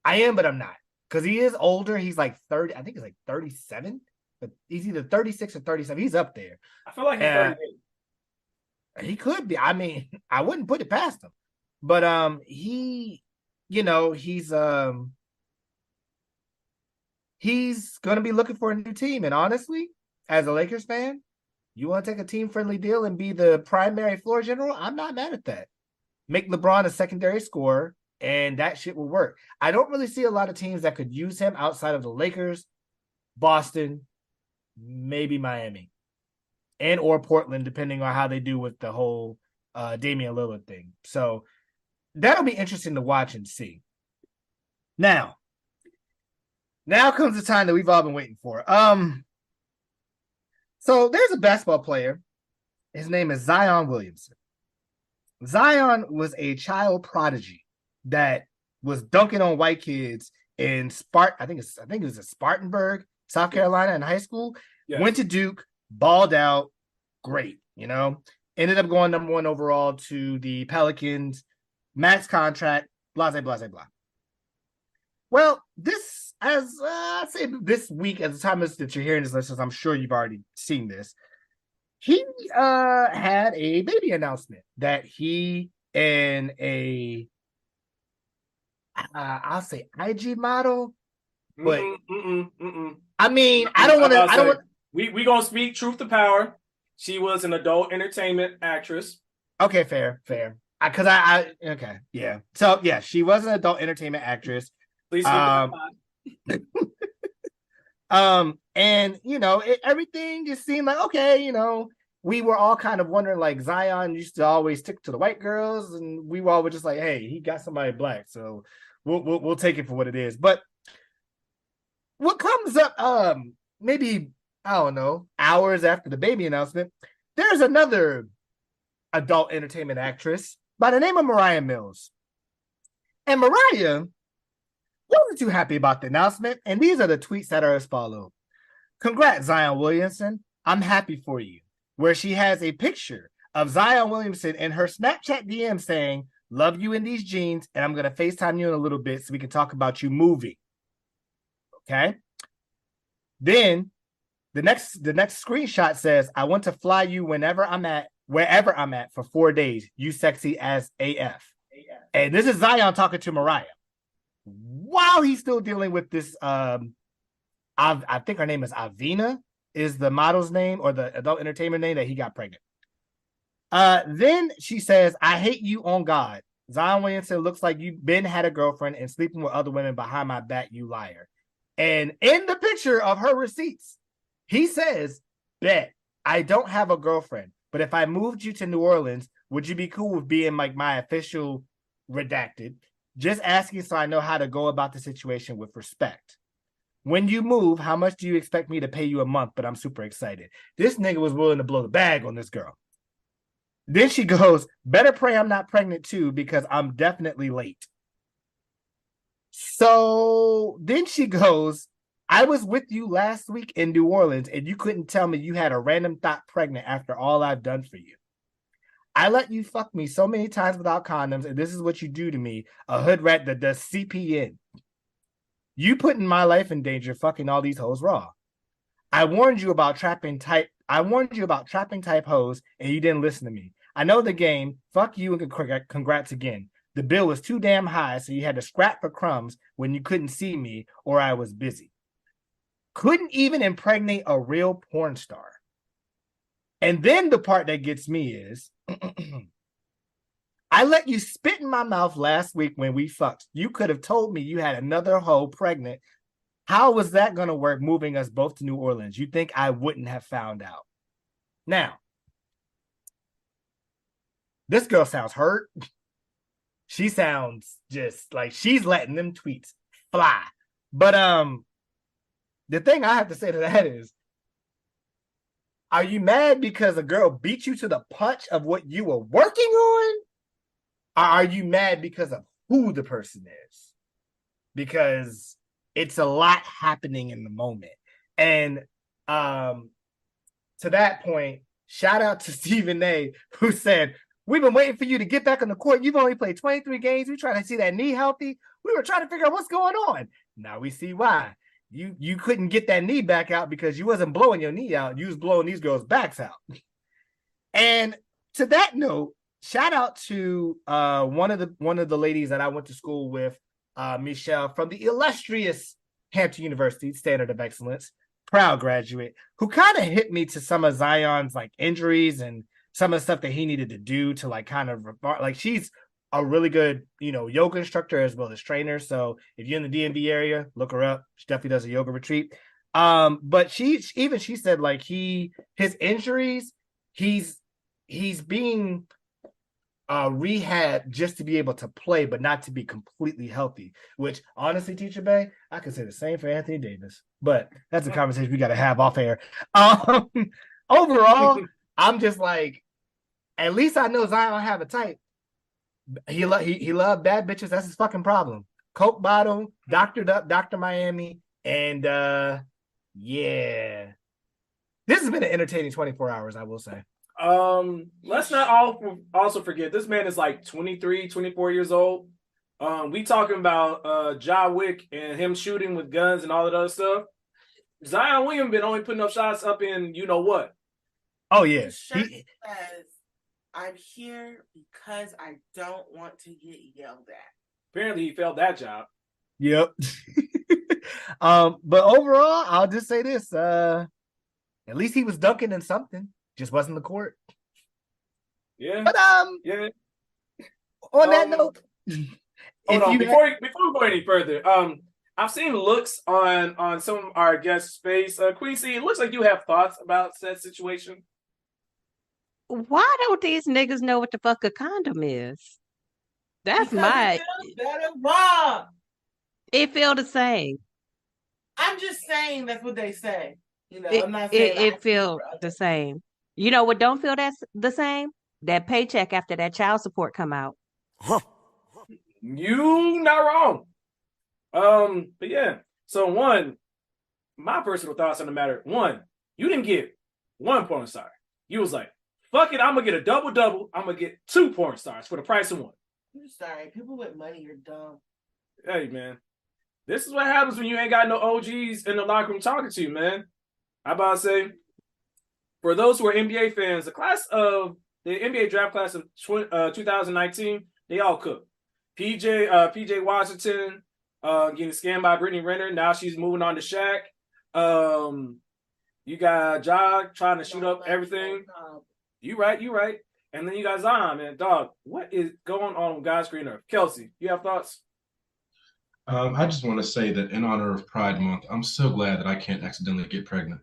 [SPEAKER 6] I am, but I'm not. Because he is older. He's like 30. I think he's like 37. But he's either 36 or 37. He's up there.
[SPEAKER 1] I feel like he's 38.
[SPEAKER 6] He could be. I mean, I wouldn't put it past him. But he's gonna be looking for a new team. And honestly, as a Lakers fan, you want to take a team-friendly deal and be the primary floor general? I'm not mad at that. Make LeBron a secondary scorer, and that shit will work. I don't really see a lot of teams that could use him outside of the Lakers, Boston, maybe Miami, and or Portland, depending on how they do with the whole Damian Lillard thing. So that'll be interesting to watch and see. Now comes the time that we've all been waiting for. So there's a basketball player. His name is Zion Williamson. Zion was a child prodigy that was dunking on white kids in I think it was at Spartanburg, South Carolina in high school. Yeah. Went to Duke, balled out, great, ended up going number 1 overall to the Pelicans, max contract, blah, blah, blah, blah. Well, I'd say this week, at the time that you're hearing this, listeners, I'm sure you've already seen this. He had a baby announcement that he and I'll say IG model, but I mean, I don't want.
[SPEAKER 1] We gonna speak truth to power. She was an adult entertainment actress.
[SPEAKER 6] Okay, fair. Because okay, yeah. So yeah, she was an adult entertainment actress.
[SPEAKER 1] Please.
[SPEAKER 6] And everything just seemed like okay. We were all kind of wondering, like, Zion used to always stick to the white girls, and we were all just like, hey, he got somebody black, so we'll take it for what it is. But what comes up, maybe, I don't know, hours after the baby announcement, there's another adult entertainment actress by the name of Mariah Mills. And Mariah wasn't too happy about the announcement, and these are the tweets that are as follow. Congrats, Zion Williamson. I'm happy for you. Where she has a picture of Zion Williamson in her Snapchat DM saying, love you in these jeans, and I'm going to FaceTime you in a little bit so we can talk about you moving. Okay? Then the next screenshot says, I want to fly you wherever I'm at for 4 days. You sexy as AF. And this is Zion talking to Mariah while he's still dealing with this. I think her name is Avina, is the model's name or the adult entertainment name that he got pregnant. Then she says, I hate you on God. Zion Williamson, looks like you've been had a girlfriend and sleeping with other women behind my back, you liar. And in the picture of her receipts, he says, bet, I don't have a girlfriend, but if I moved you to New Orleans, would you be cool with being like my official redacted? Just asking so I know how to go about the situation with respect. When you move, how much do you expect me to pay you a month? But I'm super excited. This nigga was willing to blow the bag on this girl. Then she goes, better pray I'm not pregnant too, because I'm definitely late. So then she goes, I was with you last week in New Orleans and you couldn't tell me you had a random thought pregnant after all I've done for you. I let you fuck me so many times without condoms, and this is what you do to me, a hood rat that does CPN. You putting my life in danger fucking all these hoes raw. I warned you about trapping type hoes, and you didn't listen to me. I know the game. Fuck you and congrats again. The bill was too damn high, so you had to scrap for crumbs when you couldn't see me or I was busy. Couldn't even impregnate a real porn star. And then the part that gets me is I let you spit in my mouth last week when we fucked. You could have told me you had another hoe pregnant. How was that going to work moving us both to New Orleans? You think I wouldn't have found out? Now, this girl sounds hurt. She sounds just like she's letting them tweets fly. But the thing I have to say to that is, are you mad because a girl beat you to the punch of what you were working on? Or are you mad because of who the person is? Because it's a lot happening in the moment. And to that point, shout out to Stephen A, who said, we've been waiting for you to get back on the court. You've only played 23 games. We're trying to see that knee healthy. We were trying to figure out what's going on. Now we see why. You couldn't get that knee back out because you wasn't blowing your knee out. You was blowing these girls' backs out. And to that note, shout out to one of the ladies that I went to school with, Michelle, from the illustrious Hampton University Standard of Excellence, proud graduate, who kind of hit me to some of Zion's like injuries and some of the stuff that he needed to do to like kind of like she's a really good, yoga instructor as well as trainer. So if you're in the DMV area, look her up. She definitely does a yoga retreat. But she said like his injuries, he's being rehab just to be able to play, but not to be completely healthy. Which honestly, Teacher Bay, I could say the same for Anthony Davis. But that's a conversation we got to have off air. Overall, I'm just like, at least I know Zion have a type. He loved bad bitches. That's his fucking problem. Coke bottle, doctored up, Dr. Miami, and yeah. This has been an entertaining 24 hours, I will say.
[SPEAKER 1] Let's not also forget this man is like 23, 24 years old. We talking about John Wick and him shooting with guns and all that other stuff. Zion Williams been only putting up shots up in what.
[SPEAKER 6] Oh yeah.
[SPEAKER 2] I'm here because I don't want to get yelled at.
[SPEAKER 1] Apparently he failed that job.
[SPEAKER 6] Yep. But overall, I'll just say this. At least he was dunking in something. Just wasn't the court.
[SPEAKER 1] Yeah.
[SPEAKER 6] But
[SPEAKER 1] yeah.
[SPEAKER 6] On that note,
[SPEAKER 1] hold on, before we go any further, I've seen looks on some of our guests' face. Queen C, it looks like you have thoughts about that situation.
[SPEAKER 3] Why don't these niggas know what the fuck a condom is? That's
[SPEAKER 2] because
[SPEAKER 3] it feel the same.
[SPEAKER 2] I'm just saying that's what they say.
[SPEAKER 3] I'm not saying it feel the same. You know what don't feel that's the same? That paycheck after that child support come out.
[SPEAKER 1] Huh. You not wrong. But yeah. So one, my personal thoughts on the matter. One, you didn't get one porn star. You was like, fuck it, I'm gonna get a double. I'm gonna get 2 porn stars for the price of 1.
[SPEAKER 2] I'm sorry, people with money are dumb.
[SPEAKER 1] Hey man, this is what happens when you ain't got no OGs in the locker room talking to you, man. I about to say, for those who are NBA fans, the NBA draft class of 2019, they all cooked. PJ Washington getting scammed by Brittany Renner. Now she's moving on to Shaq. You got Ja trying to shoot up everything. You right. And then you got Zion, man. Dog, what is going on with God's green earth? Kelcie, you have thoughts?
[SPEAKER 4] I just want to say that in honor of Pride Month, I'm so glad that I can't accidentally get pregnant.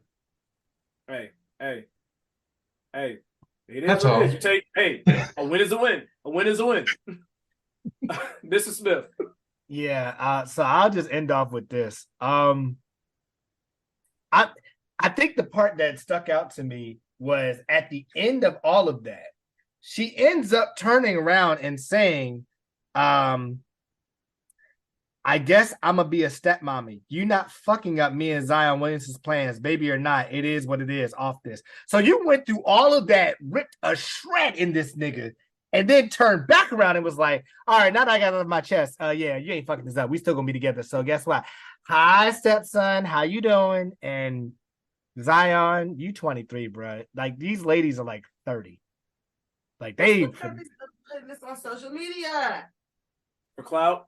[SPEAKER 1] Hey. It is
[SPEAKER 4] That's
[SPEAKER 1] what
[SPEAKER 4] all.
[SPEAKER 1] it is. You take, a win is a win. A win is a win. Mr. Smith.
[SPEAKER 6] Yeah, so I'll just end off with this. I think the part that stuck out to me was at the end of all of that, she ends up turning around and saying, I guess I'm gonna be a stepmommy. You not fucking up me and Zion Williamson's plans, baby or not. It is what it is off this. So you went through all of that, ripped a shred in this nigga, and then turned back around and was like, all right, now that I got it off my chest, yeah, you ain't fucking this up. We still gonna be together. So guess what? Hi, stepson, how you doing? And Zion, you 23, bro. Like these ladies are like 30. Like they
[SPEAKER 2] putting this on social media
[SPEAKER 1] for clout.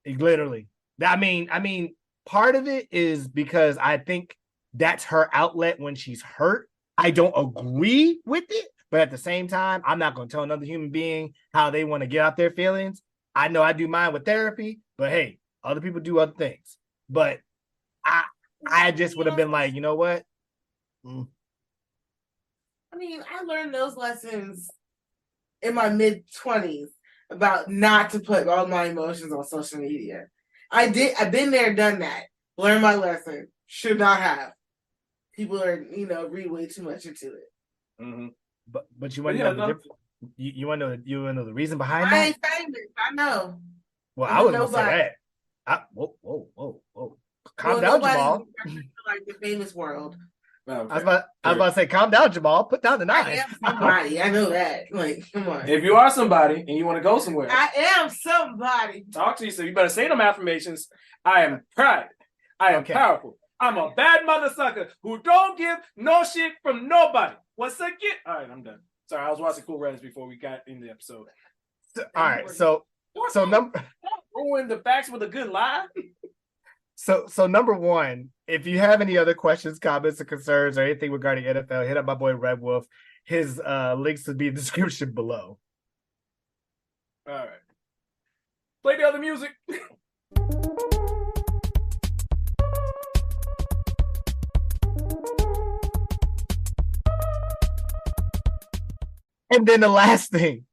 [SPEAKER 6] Literally. I mean, part of it is because I think that's her outlet when she's hurt. I don't agree with it, but at the same time, I'm not going to tell another human being how they want to get out their feelings. I know I do mine with therapy, but hey, other people do other things. But I just would have been like, you know what?
[SPEAKER 2] I mean, I learned those lessons in my mid-20s about not to put all my emotions on social media. I've been there, done that. Learned my lesson. Should not have. People are, read way too much into it.
[SPEAKER 1] Mm-hmm.
[SPEAKER 6] But you want to know the difference? You want to know the reason behind that?
[SPEAKER 2] I ain't famous. I know.
[SPEAKER 6] Well, I was gonna say that. Whoa. Calm down, Jamal.
[SPEAKER 2] Like the famous world.
[SPEAKER 1] Okay.
[SPEAKER 6] I was about to say, calm down, Jamal. Put down the knife.
[SPEAKER 2] I am somebody. I know that. Like, come on.
[SPEAKER 1] If you are somebody and you want to go somewhere,
[SPEAKER 2] I am somebody.
[SPEAKER 1] Talk to you. So you better say them affirmations. I am proud. I am powerful. I'm a bad mother sucker who don't give no shit from nobody. What's a get? All right, I'm done. Sorry, I was watching Cool Runnings before we got in the episode.
[SPEAKER 6] All right, so number
[SPEAKER 1] ruin the facts with a good lie.
[SPEAKER 6] So number one, if you have any other questions, comments, or concerns, or anything regarding NFL, hit up my boy Red Wolf. His links will be in the description below.
[SPEAKER 1] All right. Play the other music.
[SPEAKER 6] And then the last thing,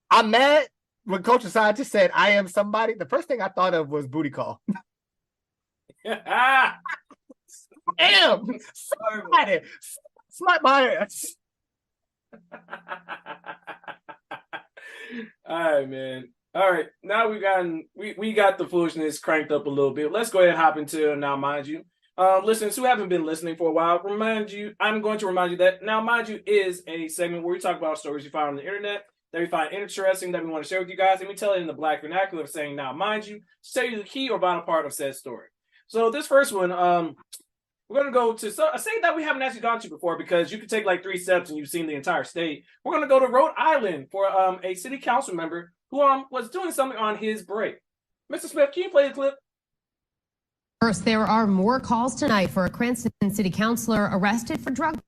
[SPEAKER 6] I'm mad when Culture Scientist said, I am somebody. The first thing I thought of was booty call. I am somebody. Smack my ass.
[SPEAKER 1] All right, man. All right. Now we got the foolishness cranked up a little bit. Let's go ahead and hop into Now Mind You. Listeners who haven't been listening for a while, I'm going to remind you that Now Mind You is a segment where we talk about stories we find on the internet that we find interesting, that we want to share with you guys, and we tell it in the Black vernacular of saying Now Mind You, to tell you the key or vital part of said story. So this first one, we're going to go to a state that we haven't actually gone to before, because you can take like 3 steps and you've seen the entire state. We're going to go to Rhode Island for a city council member who was doing something on his break. Mr. Smith, can you play the clip?
[SPEAKER 9] First, there are more calls tonight for a Cranston city councilor arrested for drug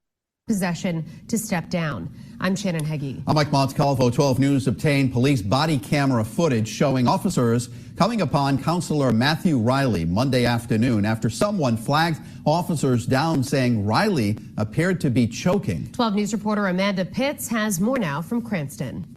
[SPEAKER 9] possession to step down. I'm Shannon Heggie.
[SPEAKER 10] I'm Mike Montecalvo. 12 News obtained police body camera footage showing officers coming upon Councilor Matthew Riley Monday afternoon after someone flagged officers down, saying Riley appeared to be choking.
[SPEAKER 9] 12 News reporter Amanda Pitts has more now from Cranston.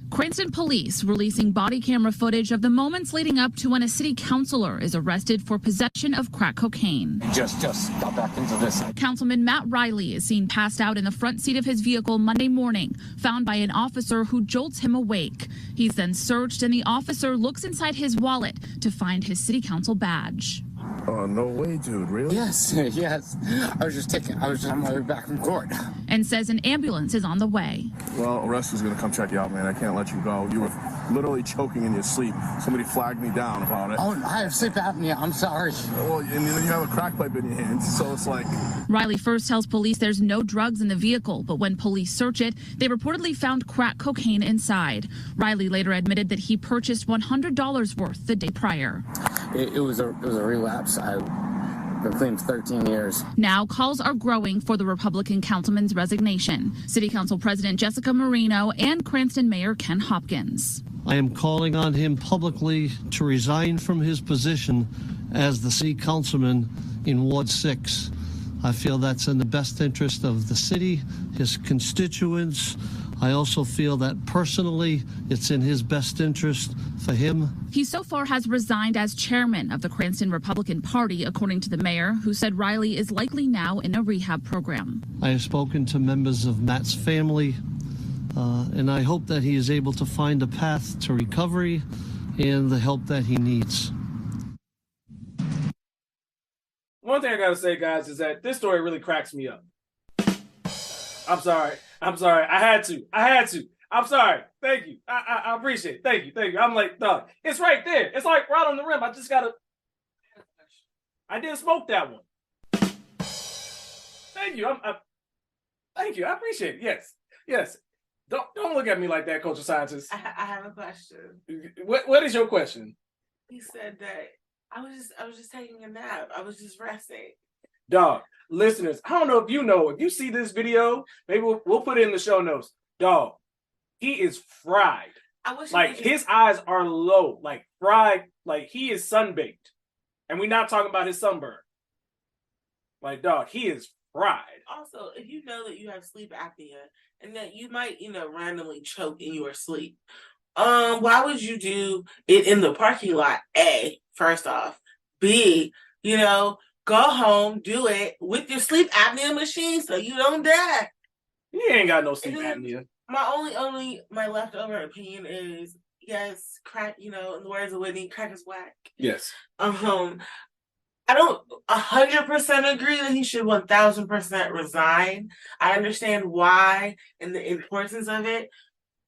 [SPEAKER 11] Cranston police releasing body camera footage of the moments leading up to when a city councilor is arrested for possession of crack cocaine.
[SPEAKER 12] Just got back into this.
[SPEAKER 11] Councilman Matt Riley is seen passed out in the front seat of his vehicle Monday morning, found by an officer who jolts him awake. He's then searched, and the officer looks inside his wallet to find his city council badge.
[SPEAKER 12] Oh, no way, dude. Really? Yes. I was on my way back from court.
[SPEAKER 11] And says an ambulance is on the way.
[SPEAKER 12] Well, a rescue's gonna come check you out, man. I can't let you go. You were literally choking in your sleep. Somebody flagged me down about it.
[SPEAKER 13] Oh, I have sleep apnea. I'm sorry.
[SPEAKER 12] Well, and then you have a crack pipe in your hand, so it's like...
[SPEAKER 11] Riley first tells police there's no drugs in the vehicle, but when police search it, they reportedly found crack cocaine inside. Riley later admitted that he purchased $100 worth the day prior.
[SPEAKER 13] It was a relapse. I've been clean for 13 years.
[SPEAKER 11] Now calls are growing for the Republican councilman's resignation. City Council President Jessica Marino and Cranston Mayor Ken Hopkins.
[SPEAKER 14] I am calling on him publicly to resign from his position as the city councilman in Ward 6. I feel that's in the best interest of the city, his constituents. I also feel that personally it's in his best interest for him.
[SPEAKER 11] He so far has resigned as chairman of the Cranston Republican Party, according to the mayor, who said Riley is likely now in a rehab program.
[SPEAKER 14] I have spoken to members of Matt's family, and I hope that he is able to find a path to recovery and the help that he needs.
[SPEAKER 1] One thing I gotta say, guys, is that this story really cracks me up. I'm sorry. I had to. I'm sorry. Thank you. I appreciate it. Thank you. I'm like, dog, it's right there. It's like right on the rim. I just gotta. I didn't smoke that one. Thank you. Thank you. I appreciate it. Yes. Don't look at me like that, Culture Scientist.
[SPEAKER 2] I have a question.
[SPEAKER 1] What is your question?
[SPEAKER 2] He said that I was just taking a nap. I was just resting.
[SPEAKER 1] Dog, listeners, I don't know if you know, if you see this video, maybe we'll put it in the show notes. Dog, he is fried.
[SPEAKER 2] I wish
[SPEAKER 1] like his eyes are low, like fried, like he is sunbaked. And we're not talking about his sunburn. Like, dog, he is fried.
[SPEAKER 2] Also, if you know that you have sleep apnea and that you might, randomly choke in your sleep, why would you do it in the parking lot? A, first off. B, go home, do it with your sleep apnea machine so you don't die.
[SPEAKER 1] He ain't got no sleep apnea.
[SPEAKER 2] My leftover opinion is, yes, crack, in the words of Whitney, crack is whack.
[SPEAKER 1] Yes.
[SPEAKER 2] I don't 100% agree that he should 1000% resign. I understand why and the importance of it,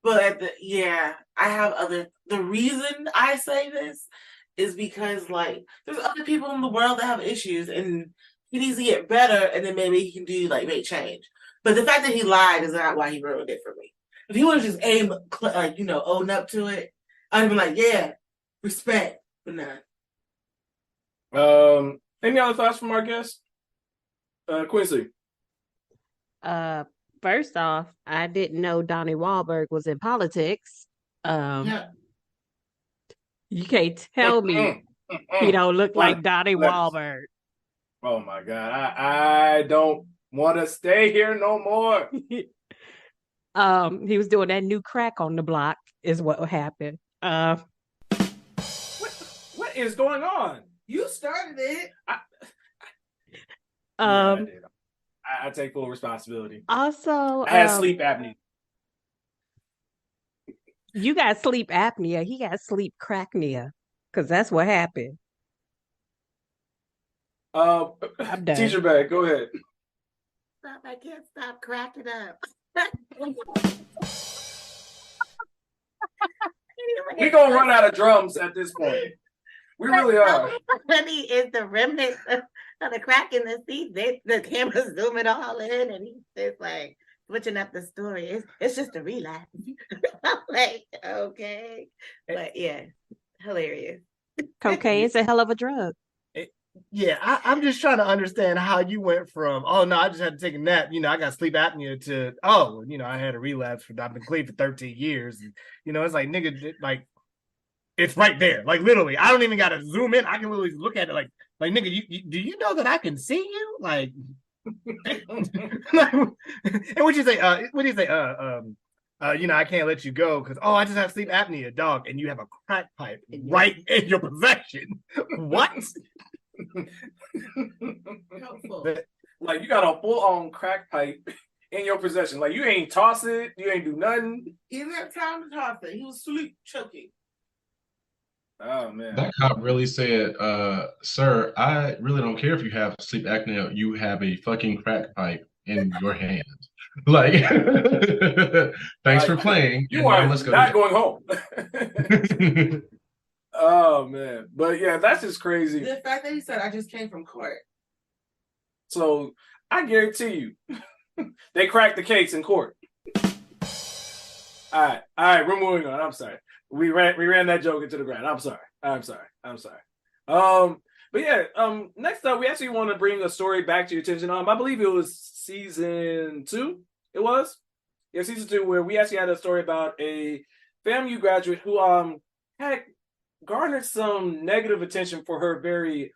[SPEAKER 2] but I have the reason I say this is because there's other people in the world that have issues and he needs to get better and then maybe he can do make change. But the fact that he lied is not why he ruined it for me. If he would have just owned up to it, I'd have been like, yeah, respect, but not.
[SPEAKER 1] Any other thoughts from our guest? Quincy.
[SPEAKER 3] First off, I didn't know Donnie Wahlberg was in politics. You can't tell me he don't look like Donnie Wahlberg.
[SPEAKER 1] Oh my God. I don't want to stay here no more.
[SPEAKER 3] He was doing that new crack on the block is what happened.
[SPEAKER 1] What is going on?
[SPEAKER 2] You started it.
[SPEAKER 1] I did. I take full responsibility.
[SPEAKER 3] Also,
[SPEAKER 1] I had sleep apnea.
[SPEAKER 3] You got sleep apnea. He got sleep cracknea, because that's what happened. I'm done.
[SPEAKER 1] Teacher Bag, go ahead.
[SPEAKER 5] Stop! I can't stop cracking up.
[SPEAKER 1] We're gonna run out of drums at this point. We really are.
[SPEAKER 5] Funny is the remnant of the crack in the seat. The camera's zooming all in, and he's just switching up the story. It's just a relapse. I'm okay, but yeah, hilarious.
[SPEAKER 3] Cocaine's a hell of a drug.
[SPEAKER 6] I'm just trying to understand how you went from, oh no, I just had to take a nap, I got sleep apnea, to, I had a relapse I've been clean for 13 years. And, it's like, nigga, it's right there. Literally, I don't even got to zoom in. I can literally look at it like nigga, do you know that I can see you? And what you say? I can't let you go because, I just have sleep apnea, dog, and you have a crack pipe right in your possession. What?
[SPEAKER 1] You got a full-on crack pipe in your possession. You ain't toss it, you ain't do nothing.
[SPEAKER 2] He didn't have time to toss it. He was sleep choking.
[SPEAKER 1] Oh man.
[SPEAKER 4] That cop really said, sir, I really don't care if you have sleep apnea, you have a fucking crack pipe in your hand. Thanks for playing.
[SPEAKER 1] You are not going home. Oh man. But yeah, that's just crazy.
[SPEAKER 2] The fact that he said I just came from court.
[SPEAKER 1] So I guarantee you they cracked the case in court. All right, we're moving on. I'm sorry. We ran that joke into the ground. I'm sorry. But yeah, next up, we actually want to bring a story back to your attention. I believe it was season 2. It was? Yeah, season 2, where we actually had a story about a FAMU graduate who had garnered some negative attention for her very,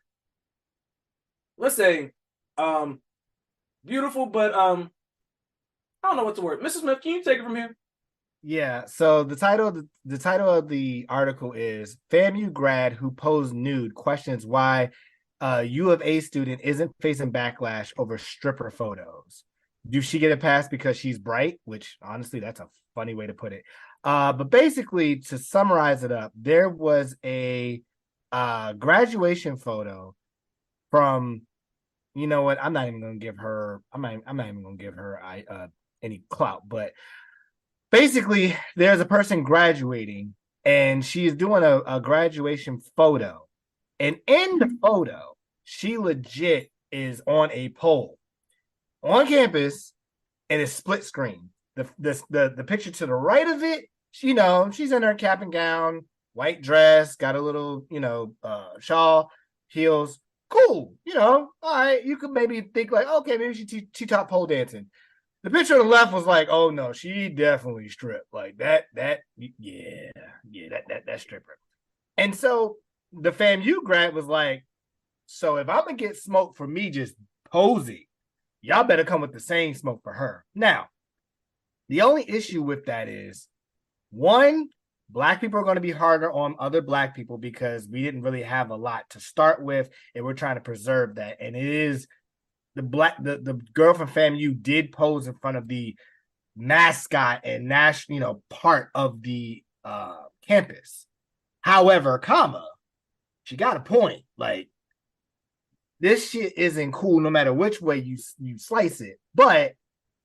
[SPEAKER 1] let's say, beautiful, but I don't know what the word. Mrs. Smith, can you take it from here?
[SPEAKER 6] Yeah, so the title of the article is FAMU grad who posed nude questions why U of A student isn't facing backlash over stripper photos. Do she get a pass because she's bright? Which honestly, that's a funny way to put it. But basically, to summarize it up, there was a graduation photo from, you know what? I'm not even gonna give her any clout, but basically, there's a person graduating and she's doing a graduation photo. And in the photo, she legit is on a pole on campus and it's split screen. The picture to the right of it, she's in her cap and gown, white dress, got a little, shawl, heels, Cool. All right. You could maybe think like, okay, maybe she taught pole dancing. The picture on the left was like, oh no, she definitely stripped. Like that stripper. And so the FAMU grad was like, so if I'm gonna get smoked for me just posing, y'all better come with the same smoke for her. Now, the only issue with that is, one, Black people are going to be harder on other Black people because we didn't really have a lot to start with, and we're trying to preserve that. And it is the girl from FAMU did pose in front of the mascot and national, part of the campus. However, she got a point. Like, this shit isn't cool no matter which way you slice it. But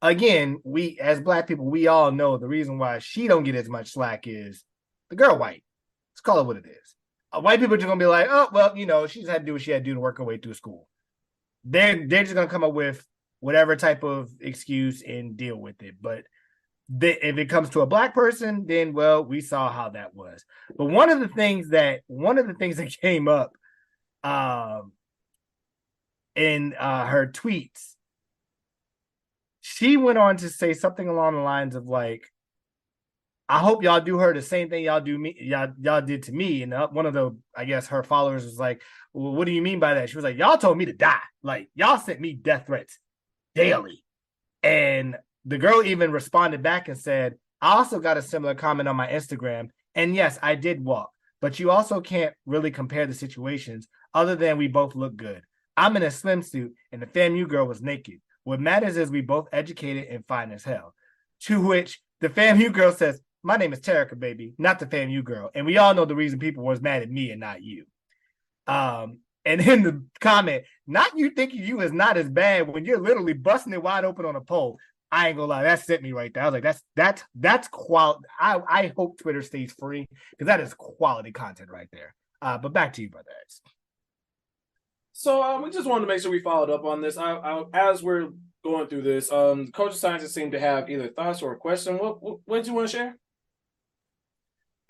[SPEAKER 6] again, we as Black people, we all know the reason why she don't get as much slack is the girl white. Let's call it what it is. White people are just gonna be like, oh well, she just had to do what she had to do to work her way through school. They're just gonna come up with whatever type of excuse and deal with it. But if it comes to a Black person, then well, we saw how that was. But one of the things that came up in her tweets, she went on to say something along the lines of like, I hope y'all do her the same thing y'all did to me. And one of the, I guess, her followers was like, well, what do you mean by that? She was like, y'all told me to die. Like, y'all sent me death threats daily. And the girl even responded back and said, I also got a similar comment on my Instagram. And yes, I did walk, but you also can't really compare the situations other than we both look good. I'm in a swimsuit and the FAMU girl was naked. What matters is we both educated and fine as hell. To which the FAMU girl says, my name is Terica, baby, not the FAMU girl. And we all know the reason people was mad at me and not you. And in the comment, not you thinking you is not as bad when you're literally busting it wide open on a pole. I ain't gonna lie, that sent me right there. I was like, that's quality. I hope Twitter stays free because that is quality content right there. But back to you, Brother X.
[SPEAKER 1] So we just wanted to make sure we followed up on this. As we're going through this, Coach of Sciences seem to have either thoughts or a question. What do you want to share?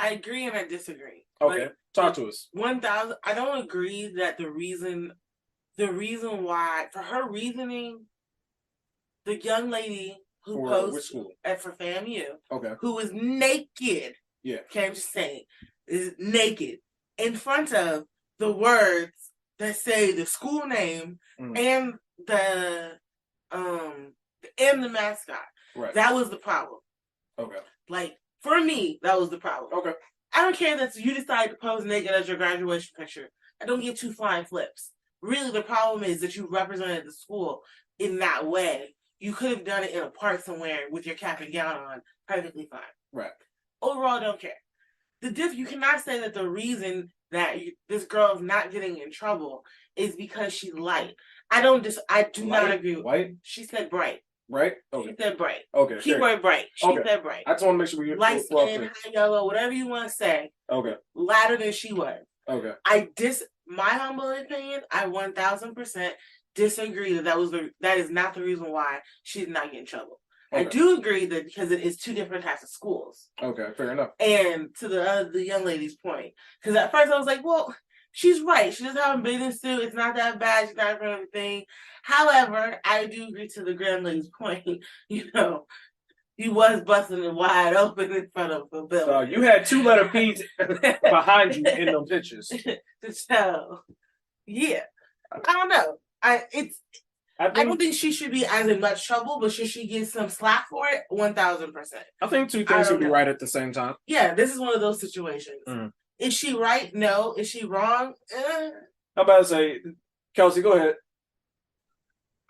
[SPEAKER 2] I agree and I disagree.
[SPEAKER 1] Okay, talk to us.
[SPEAKER 2] 1,000. I don't agree that the reason why, for her reasoning, the young lady who posed for FAMU, who was naked, okay, I'm just saying, is naked in front of the words that say the school name and the mascot. Right. That was the problem. Okay. Like, for me, that was the problem. Okay. I don't care that you decide to pose naked as your graduation picture. I don't get two flying flips. Really, the problem is that you represented the school in that way. You could have done it in a park somewhere with your cap and gown on, perfectly fine. Right. Overall, I don't care. You cannot say that the reason that this girl is not getting in trouble is because she's light. I do not agree with white. She said bright. Right? Okay. She said bright. Okay. Keyword bright. She said bright.
[SPEAKER 1] I just want to make sure we
[SPEAKER 2] light skin, high yellow, whatever you want to say. Okay. Lighter than she was. Okay. My humble opinion, I 1,000% disagree that is not the reason why she's not getting in trouble. Okay. I do agree that because it is two different types of schools. Okay, fair enough. And to the young lady's point, because at first I was like, well, she's right. She doesn't have a bathing suit. It's not that bad. She's not in front of everything. However, I do agree to the grand lady's point. You was busting it wide open in front of the building.
[SPEAKER 1] So you had two letter P's behind you in those pictures.
[SPEAKER 2] So, yeah, I don't know. I don't think she should be as in much trouble, but should she get some slack for it? 1,000%.
[SPEAKER 1] I think two things should be right at the same time.
[SPEAKER 2] Yeah, this is one of those situations. Is she right? No. Is she wrong?
[SPEAKER 1] How about to say, Kelcie, go ahead.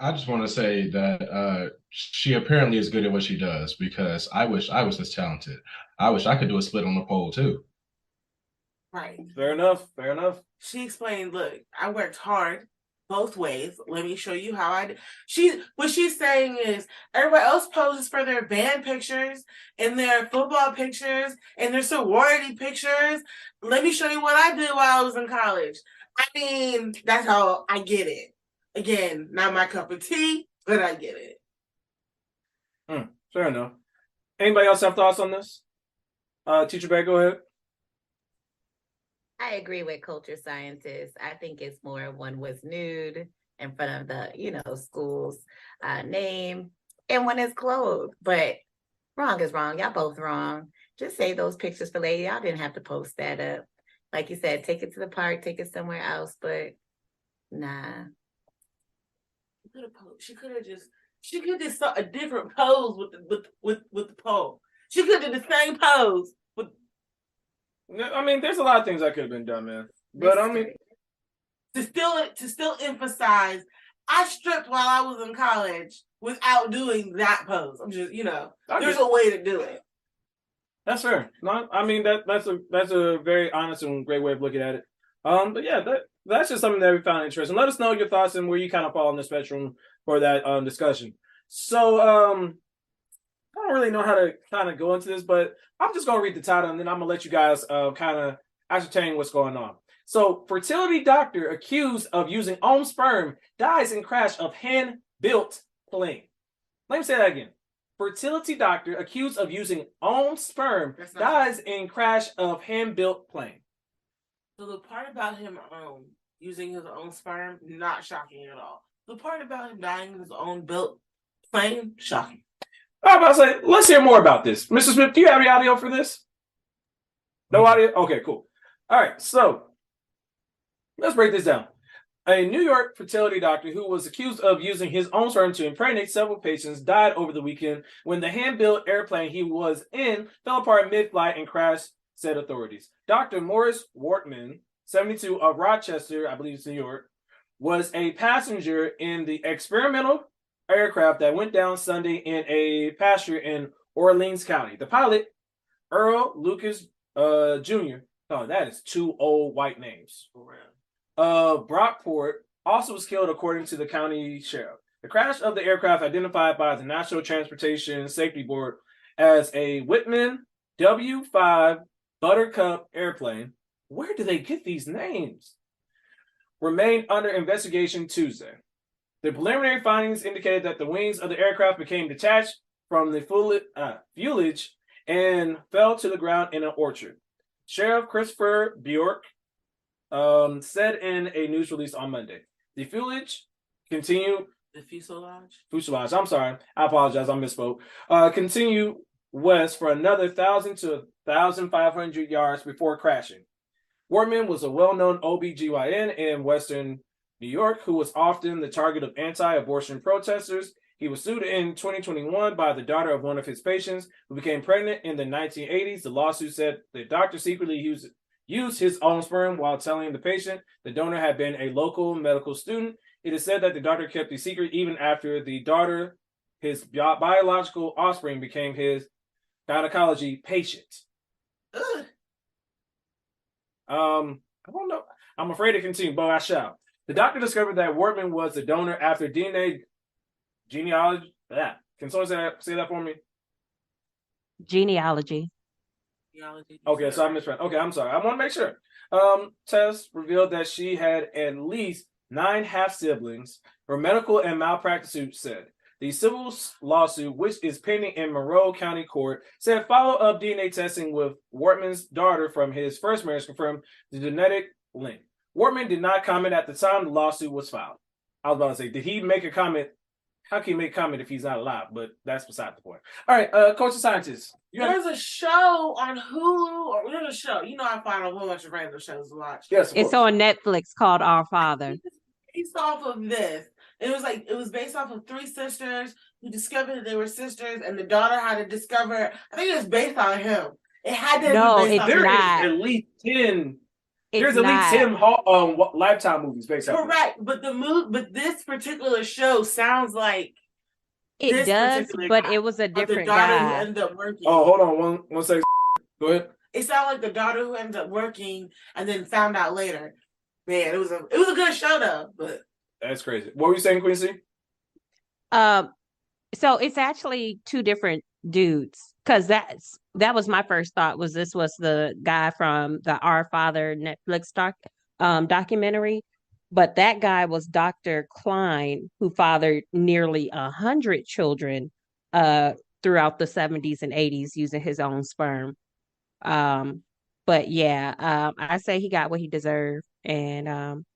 [SPEAKER 4] I just want to say that she apparently is good at what she does, because I wish I was as talented. I wish I could do a split on the pole too.
[SPEAKER 2] Right.
[SPEAKER 1] Fair enough. Fair enough.
[SPEAKER 2] She explained, look, I worked hard both ways. Let me show you how I did. What she's saying is everybody else poses for their band pictures and their football pictures and their sorority pictures. Let me show you what I did while I was in college. I mean, that's how I get it. Again, not my cup of tea, but I get it.
[SPEAKER 1] Fair enough. Anybody else have thoughts on this? Teacher Beck, go ahead.
[SPEAKER 5] I agree with culture scientists. I think it's more one was nude in front of the, school's name, and one is clothed. But wrong is wrong. Y'all both wrong. Just save those pictures for later. Y'all didn't have to post that up. Like you said, take it to the park, take it somewhere else. But nah.
[SPEAKER 2] She could have just saw a different pose with the pole. She could have did the same pose.
[SPEAKER 1] I mean, there's a lot of things that could have been done, man. But I mean,
[SPEAKER 2] to still emphasize, I stripped while I was in college without doing that pose. I'm just, there's a way to do it.
[SPEAKER 1] That's fair. No, I mean that's a very honest and great way of looking at it. But yeah, that's just something that we found interesting. Let us know your thoughts and where you kind of fall on the spectrum for that discussion. So I don't really know how to kind of go into this, but I'm just gonna read the title and then I'm gonna let you guys kind of ascertain what's going on. So, fertility doctor accused of using own sperm dies in crash of hand-built plane. Let me say that again. Fertility doctor accused of using own sperm dies in crash of hand-built plane.
[SPEAKER 2] So the part about him using his own sperm, not shocking at all. The part about him dying in his own built plane, shocking.
[SPEAKER 1] I'm about to say, let's hear more about this. Mr. Smith, do you have any audio for this? No audio? Okay, cool. All right, so let's break this down. A New York fertility doctor who was accused of using his own sperm to impregnate several patients died over the weekend when the hand-built airplane he was in fell apart mid-flight and crashed, said authorities. Dr. Morris Wortman, 72, of Rochester, I believe it's New York, was a passenger in the experimental aircraft that went down Sunday in a pasture in Orleans County. The pilot, Earl Lucas Jr., oh, that is two old white names. Brockport also was killed, according to the county sheriff. The crash of the aircraft, identified by the National Transportation Safety Board as a Whitman W-5 Buttercup airplane, where do they get these names, remained under investigation Tuesday. The preliminary findings indicated that the wings of the aircraft became detached from the fuselage and fell to the ground in an orchard. Sheriff Christopher Bjork said in a news release on Monday. The fuselage continued.
[SPEAKER 2] The fuselage?
[SPEAKER 1] Fuselage, I'm sorry. I apologize, I misspoke. Continue west for another 1,000 to 1,500 yards before crashing. Wortman was a well-known OBGYN in Western New York who was often the target of anti-abortion protesters. He was sued in 2021 by the daughter of one of his patients who became pregnant in the 1980s. The lawsuit said the doctor secretly used his own sperm while telling the patient the donor had been a local medical student. It is said that the doctor kept the secret even after the daughter, his biological offspring, became his gynecology patient.
[SPEAKER 2] Ugh.
[SPEAKER 1] I don't know. I'm afraid to continue, but I shall. The doctor discovered that Wortman was the donor after DNA genealogy. Can someone say that for me?
[SPEAKER 3] Genealogy.
[SPEAKER 1] Okay, so I misread. Okay, I'm sorry. I want to make sure. Tests revealed that she had at least 9 half-siblings. Her medical and malpractice suit said. The civil lawsuit, which is pending in Monroe County Court, said follow-up DNA testing with Wortman's daughter from his first marriage confirmed the genetic link. Wortman did not comment at the time the lawsuit was filed. I was about to say, did he make a comment? How can he make a comment if he's not alive? But that's beside the point. All right, culture scientists.
[SPEAKER 2] There's a show on Hulu, or there's a show. I find a whole bunch of random shows to watch.
[SPEAKER 1] Yes,
[SPEAKER 3] it's on Netflix called Our Father.
[SPEAKER 2] Based off of this. It was based off of 3 sisters who discovered that they were sisters, and the daughter had to discover. I think it was based on him. It had to be based on him.
[SPEAKER 1] There is at least 10. There's at least 10 Lifetime movies based on.
[SPEAKER 2] Correct, but but this particular show sounds like
[SPEAKER 3] it does, but it was a different guy.
[SPEAKER 2] Who ended up working.
[SPEAKER 1] Oh, hold on one second. Go ahead.
[SPEAKER 2] It sounded like the daughter who ended up working and then found out later. Man, it was a good show though, but.
[SPEAKER 1] That's crazy. What were you saying, Quincy?
[SPEAKER 3] So it's actually 2 different dudes, because that was my first thought. This was the guy from the Our Father Netflix documentary, but that guy was Dr. Klein, who fathered nearly 100 children throughout the 70s and 80s using his own sperm. But yeah, I say he got what he deserved, and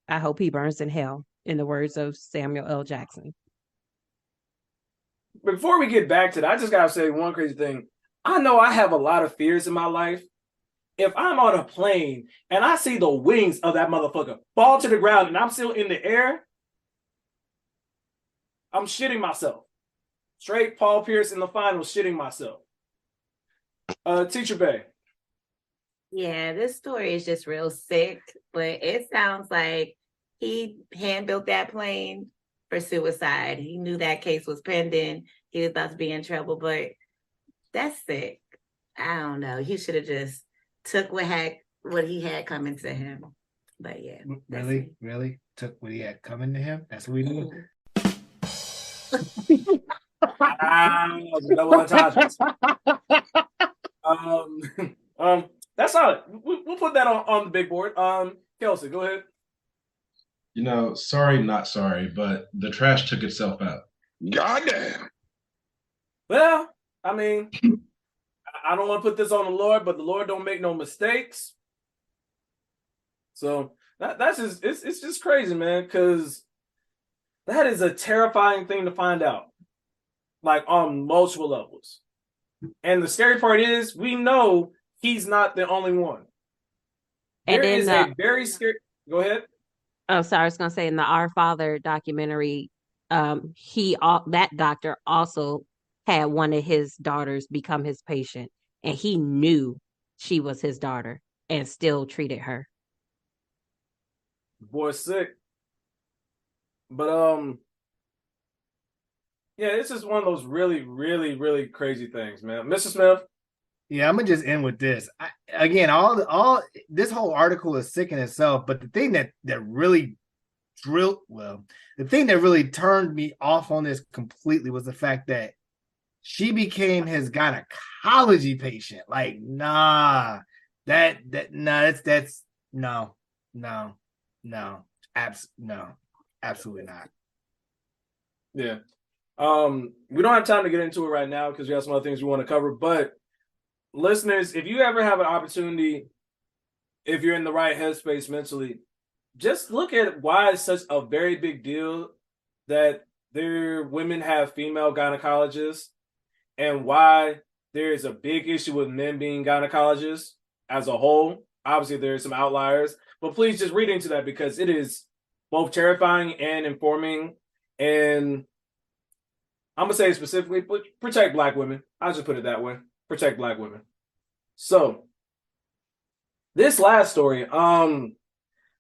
[SPEAKER 3] I hope he burns in hell, in the words of Samuel L. Jackson.
[SPEAKER 1] Before we get back to that, I just gotta say one crazy thing. I know I have a lot of fears in my life. If I'm on a plane and I see the wings of that motherfucker fall to the ground and I'm still in the air, I'm shitting myself. Straight Paul Pierce in the final, shitting myself. Teacher Bay.
[SPEAKER 5] Yeah, this story is just real sick, but it sounds like he hand built that plane for suicide. He knew that case was pending. He was about to be in trouble, but that's sick. I don't know. He should have just took what he had coming to him. But yeah.
[SPEAKER 6] Really took what he had coming to him. That's what we do.
[SPEAKER 1] That's solid. We'll put that on the big board. Kelcie, go ahead.
[SPEAKER 4] You know, sorry, not sorry, but the trash took itself out.
[SPEAKER 12] Goddamn.
[SPEAKER 1] Well, I mean, I don't want to put this on the Lord, but the Lord don't make no mistakes. So that's just it's just crazy, man, because that is a terrifying thing to find out, like on multiple levels. And the scary part is, we know he's not the only one.
[SPEAKER 3] And
[SPEAKER 1] There is a very scary. Go ahead.
[SPEAKER 3] Oh, sorry, I was gonna say in the Our Father documentary, that doctor also had one of his daughters become his patient, and he knew she was his daughter and still treated her.
[SPEAKER 1] Boy's sick. But yeah, it's just one of those really, really, really crazy things, man. Mr. Smith.
[SPEAKER 6] Yeah, I'm gonna just end with this. All this whole article is sick in itself, but the thing that really the thing that really turned me off on this completely was the fact that she became his gynecology patient. Like, no, absolutely not.
[SPEAKER 1] Yeah. We don't have time to get into it right now because we have some other things we want to cover. But listeners, if you ever have an opportunity, if you're in the right headspace mentally, just look at why it's such a very big deal that women have female gynecologists, and why there is a big issue with men being gynecologists as a whole. Obviously, there are some outliers, but please just read into that because it is both terrifying and informing. And I'm gonna say specifically, protect Black women. I'll just put it that way: protect Black women. So, this last story, I'm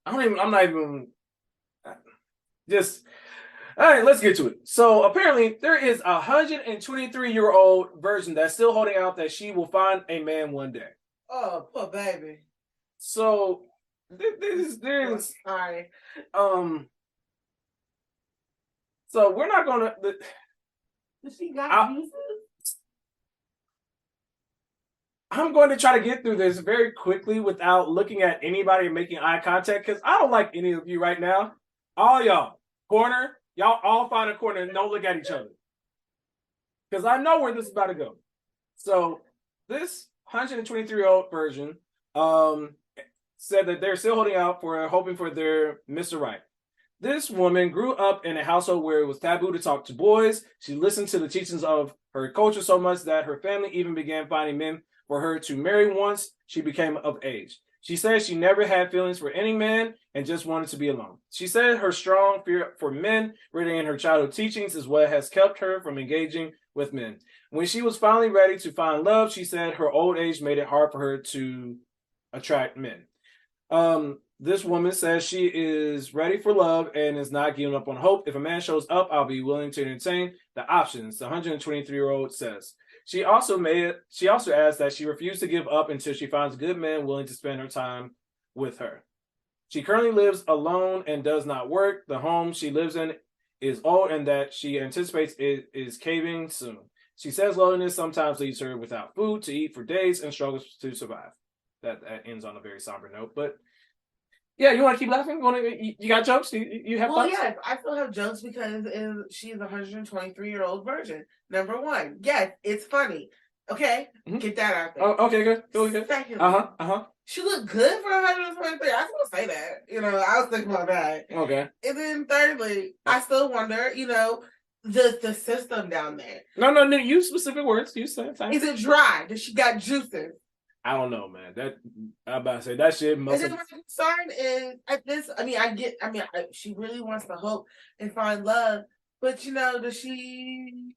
[SPEAKER 1] not even. Just all right. Let's get to it. So apparently, there is a 123-year-old virgin that's still holding out that she will find a man one day.
[SPEAKER 2] Oh, poor baby.
[SPEAKER 1] So there's
[SPEAKER 2] sorry.
[SPEAKER 1] So we're not gonna.
[SPEAKER 2] She got Jesus?
[SPEAKER 1] I'm going to try to get through this very quickly without looking at anybody and making eye contact because I don't like any of you right now. All y'all, y'all all find a corner and don't look at each other. Because I know where this is about to go. So this 123-year-old virgin said that they're still hoping for their Mr. Right. This woman grew up in a household where it was taboo to talk to boys. She listened to the teachings of her culture so much that her family even began finding men for her to marry once she became of age. She said she never had feelings for any man and just wanted to be alone. She said her strong fear for men rooted in her childhood teachings is what has kept her from engaging with men. When she was finally ready to find love, she said her old age made it hard for her to attract men. This woman says she is ready for love and is not giving up on hope. If a man shows up, I'll be willing to entertain the options, the 123-year-old says. She also adds that she refused to give up until she finds good men willing to spend her time with her. She currently lives alone and does not work. The home she lives in is old and that she anticipates it is caving soon. She says loneliness sometimes leaves her without food to eat for days and struggles to survive. That ends on a very somber note, but yeah, you want to keep laughing? You got jokes? You have thoughts?
[SPEAKER 2] Yeah, I still have jokes because she's a 123-year-old virgin. Number one, yes, it's funny. Okay,
[SPEAKER 1] Mhm.
[SPEAKER 2] get that out there.
[SPEAKER 1] Oh, okay, good. Good.
[SPEAKER 2] Secondly, she looked good for 123. I was gonna say that. I was thinking about that.
[SPEAKER 1] Okay.
[SPEAKER 2] And then thirdly, I still wonder, the system down there.
[SPEAKER 1] No. Use specific words. Use time.
[SPEAKER 2] Is it dry? Does she got juices?
[SPEAKER 1] I don't know, man. I'm about to say that shit
[SPEAKER 2] And
[SPEAKER 1] must
[SPEAKER 2] then
[SPEAKER 1] have.
[SPEAKER 2] my concern is at this. She really wants to hope and find love, but does she?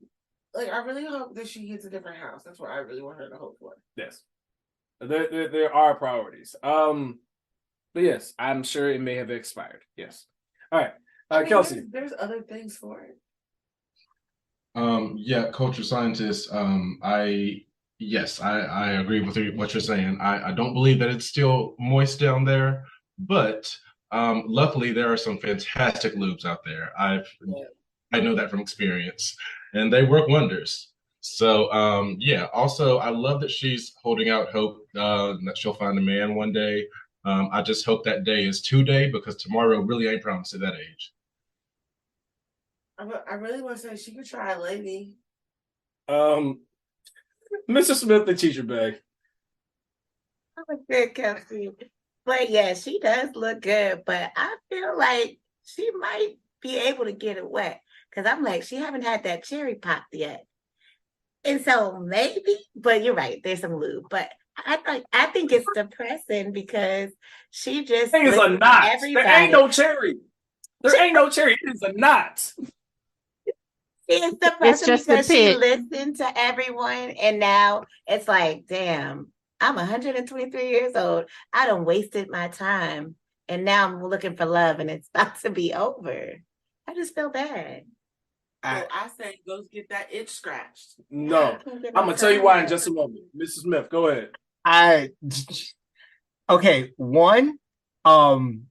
[SPEAKER 2] Like, I really hope that she gets a different house. That's what I really want her to hope for.
[SPEAKER 1] Yes. There are priorities. But yes, I'm sure it may have expired. Yes. All right. Kelcie.
[SPEAKER 2] There's other things for it.
[SPEAKER 4] Yeah, culture scientist. I agree with what you're saying. I don't believe that it's still moist down there, but luckily there are some fantastic lubes out there. I know that from experience, and they work wonders. So yeah. Also, I love that she's holding out hope that she'll find a man one day. I just hope that day is today, because tomorrow really ain't promised at that age.
[SPEAKER 2] I really want to say she could try a lady.
[SPEAKER 1] Mr. Smith, the teacher bag.
[SPEAKER 5] I'm a good Kelcie. But yeah, she does look good, but I feel like she might be able to get it wet. Because I'm like, she haven't had that cherry popped yet. And so maybe, but you're right, there's some lube. But I think it's depressing because she just
[SPEAKER 1] Thing is a knot.
[SPEAKER 5] everybody.
[SPEAKER 1] There ain't no cherry. There ain't no cherry. It is a knot.
[SPEAKER 5] It's depressing
[SPEAKER 3] just a
[SPEAKER 5] because she
[SPEAKER 3] pit.
[SPEAKER 5] listened to everyone, and now it's like, damn, I'm 123 years old. I done wasted my time, and now I'm looking for love, and it's about to be over. I just feel bad.
[SPEAKER 2] So I say go get that itch scratched.
[SPEAKER 1] No. I'm gonna tell you why in just a moment. Mrs. Smith, go ahead.
[SPEAKER 6] Okay, one,
[SPEAKER 1] Don't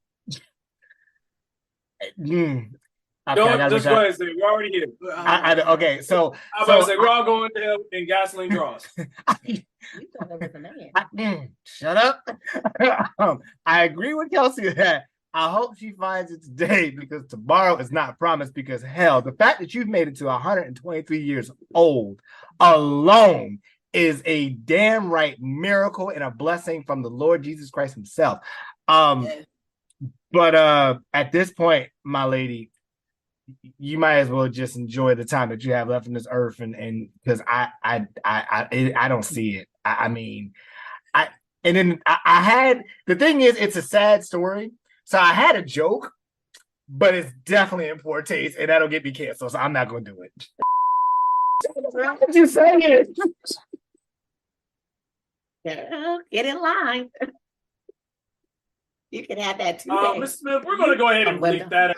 [SPEAKER 1] just go ahead and say it. We're already here.
[SPEAKER 6] Okay, so
[SPEAKER 1] I'm about to say we're all going to hell in gasoline draws.
[SPEAKER 6] Shut up. I agree with Kelcie that I hope she finds it today, because tomorrow is not promised. Because hell, the fact that you've made it to 123 years old alone is a damn right miracle and a blessing from the Lord Jesus Christ himself. But at this point, my lady, you might as well just enjoy the time that you have left on this earth, and because I don't see it. I had the thing is, it's a sad story. So I had a joke, but it's definitely in poor taste, and that'll get me canceled. So I'm not going to do it. Why did you say it?
[SPEAKER 5] Girl, get in line. You can have that too.
[SPEAKER 1] Mr. Smith, we're going to go ahead and bleep that out.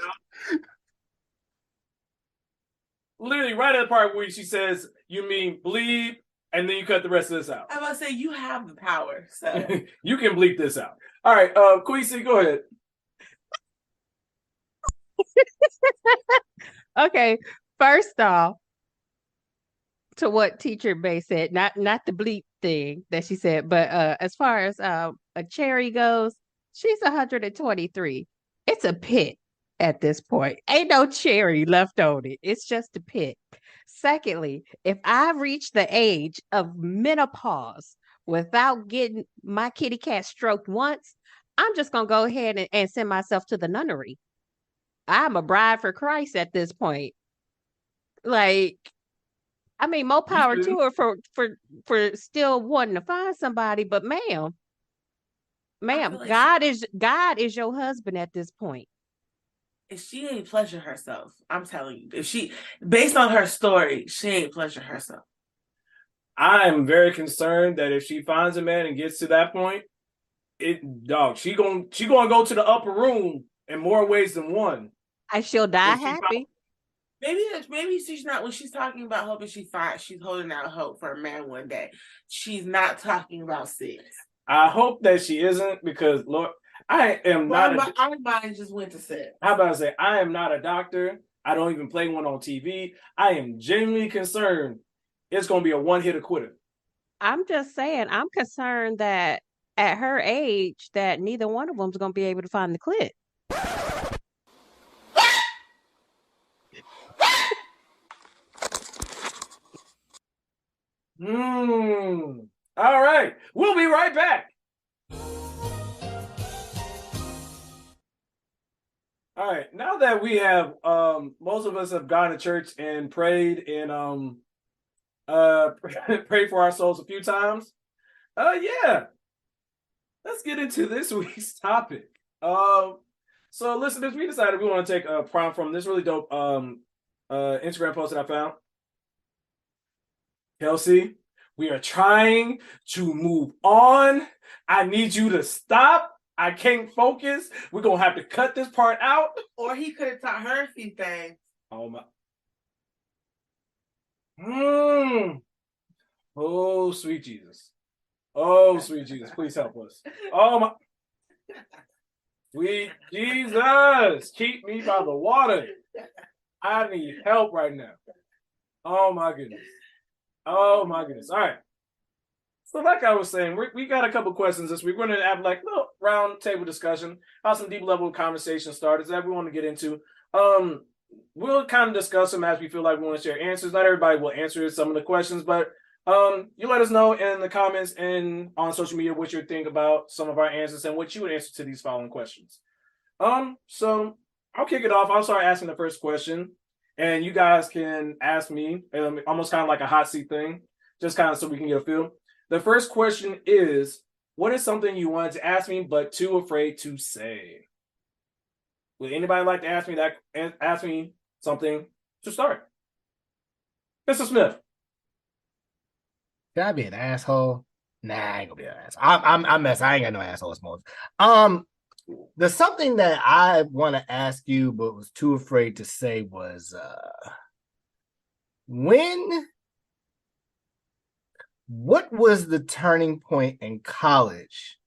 [SPEAKER 1] Literally, right at the part where she says, "You mean bleep," and then you cut the rest of this out.
[SPEAKER 2] I'm about to say you have the power, so
[SPEAKER 1] you can bleep this out. All right, Queasy, go ahead.
[SPEAKER 3] Okay, first off, to what Teacher Bay said, not the bleep thing that she said, but as far as a cherry goes, she's 123. It's a pit at this point. Ain't no cherry left on it. It's just a pit. Secondly, if I reach the age of menopause without getting my kitty cat stroked once, I'm just gonna go ahead and send myself to the nunnery. I'm a bride for Christ at this point. Like, I mean, more power to her for still wanting to find somebody, but ma'am, like God is your husband at this point.
[SPEAKER 2] If she ain't pleasure herself, I'm telling you, if she, based on her story, she ain't pleasure herself.
[SPEAKER 1] I'm very concerned that if she finds a man and gets to that point, she gonna go to the upper room in more ways than one.
[SPEAKER 3] She'll die happy.
[SPEAKER 2] Maybe she's not, when she's talking about hoping she's holding out hope for a man one day. She's not talking about sex.
[SPEAKER 1] I hope that she isn't, because Lord, I am not.
[SPEAKER 2] Our mind just went to sex.
[SPEAKER 1] How about I say, I am not a doctor. I don't even play one on TV. I am genuinely concerned it's going to be a one-hit quitter.
[SPEAKER 3] I'm just saying, I'm concerned that at her age, that neither one of them's going to be able to find the clit.
[SPEAKER 1] All right. We'll be right back. All right. Now that we have most of us have gone to church and prayed and prayed for our souls a few times. Yeah. Let's get into this week's topic. So listeners, we decided we want to take a prompt from this really dope Instagram post that I found. Kelcie, we are trying to move on. I need you to stop. I can't focus. We're gonna have to cut this part out.
[SPEAKER 2] Or he could have taught her a few things.
[SPEAKER 1] Oh my. Oh, sweet Jesus. Oh, sweet Jesus. Please help us. Oh my. Sweet Jesus. Keep me by the water. I need help right now. Oh my goodness. Oh my goodness. All right. So like I was saying, we got a couple questions this week. We're going to have like a little round table discussion, how some deep level conversation starters that we want to get into. We'll kind of discuss them as we feel like we want to share answers. Not everybody will answer some of the questions, but you let us know in the comments and on social media what you think about some of our answers and what you would answer to these following questions. So I'll kick it off. I'll start asking the first question, and you guys can ask me, almost kind of like a hot seat thing, just kind of so we can get a feel. The first question is, what is something you wanted to ask me but too afraid to say? Would anybody like to ask me something to start? Mr. Smith.
[SPEAKER 6] Should I be an asshole? Nah, I ain't gonna be an asshole. I'm mess. I ain't got no assholes most. There's something that I want to ask you, but was too afraid to say was what was the turning point in college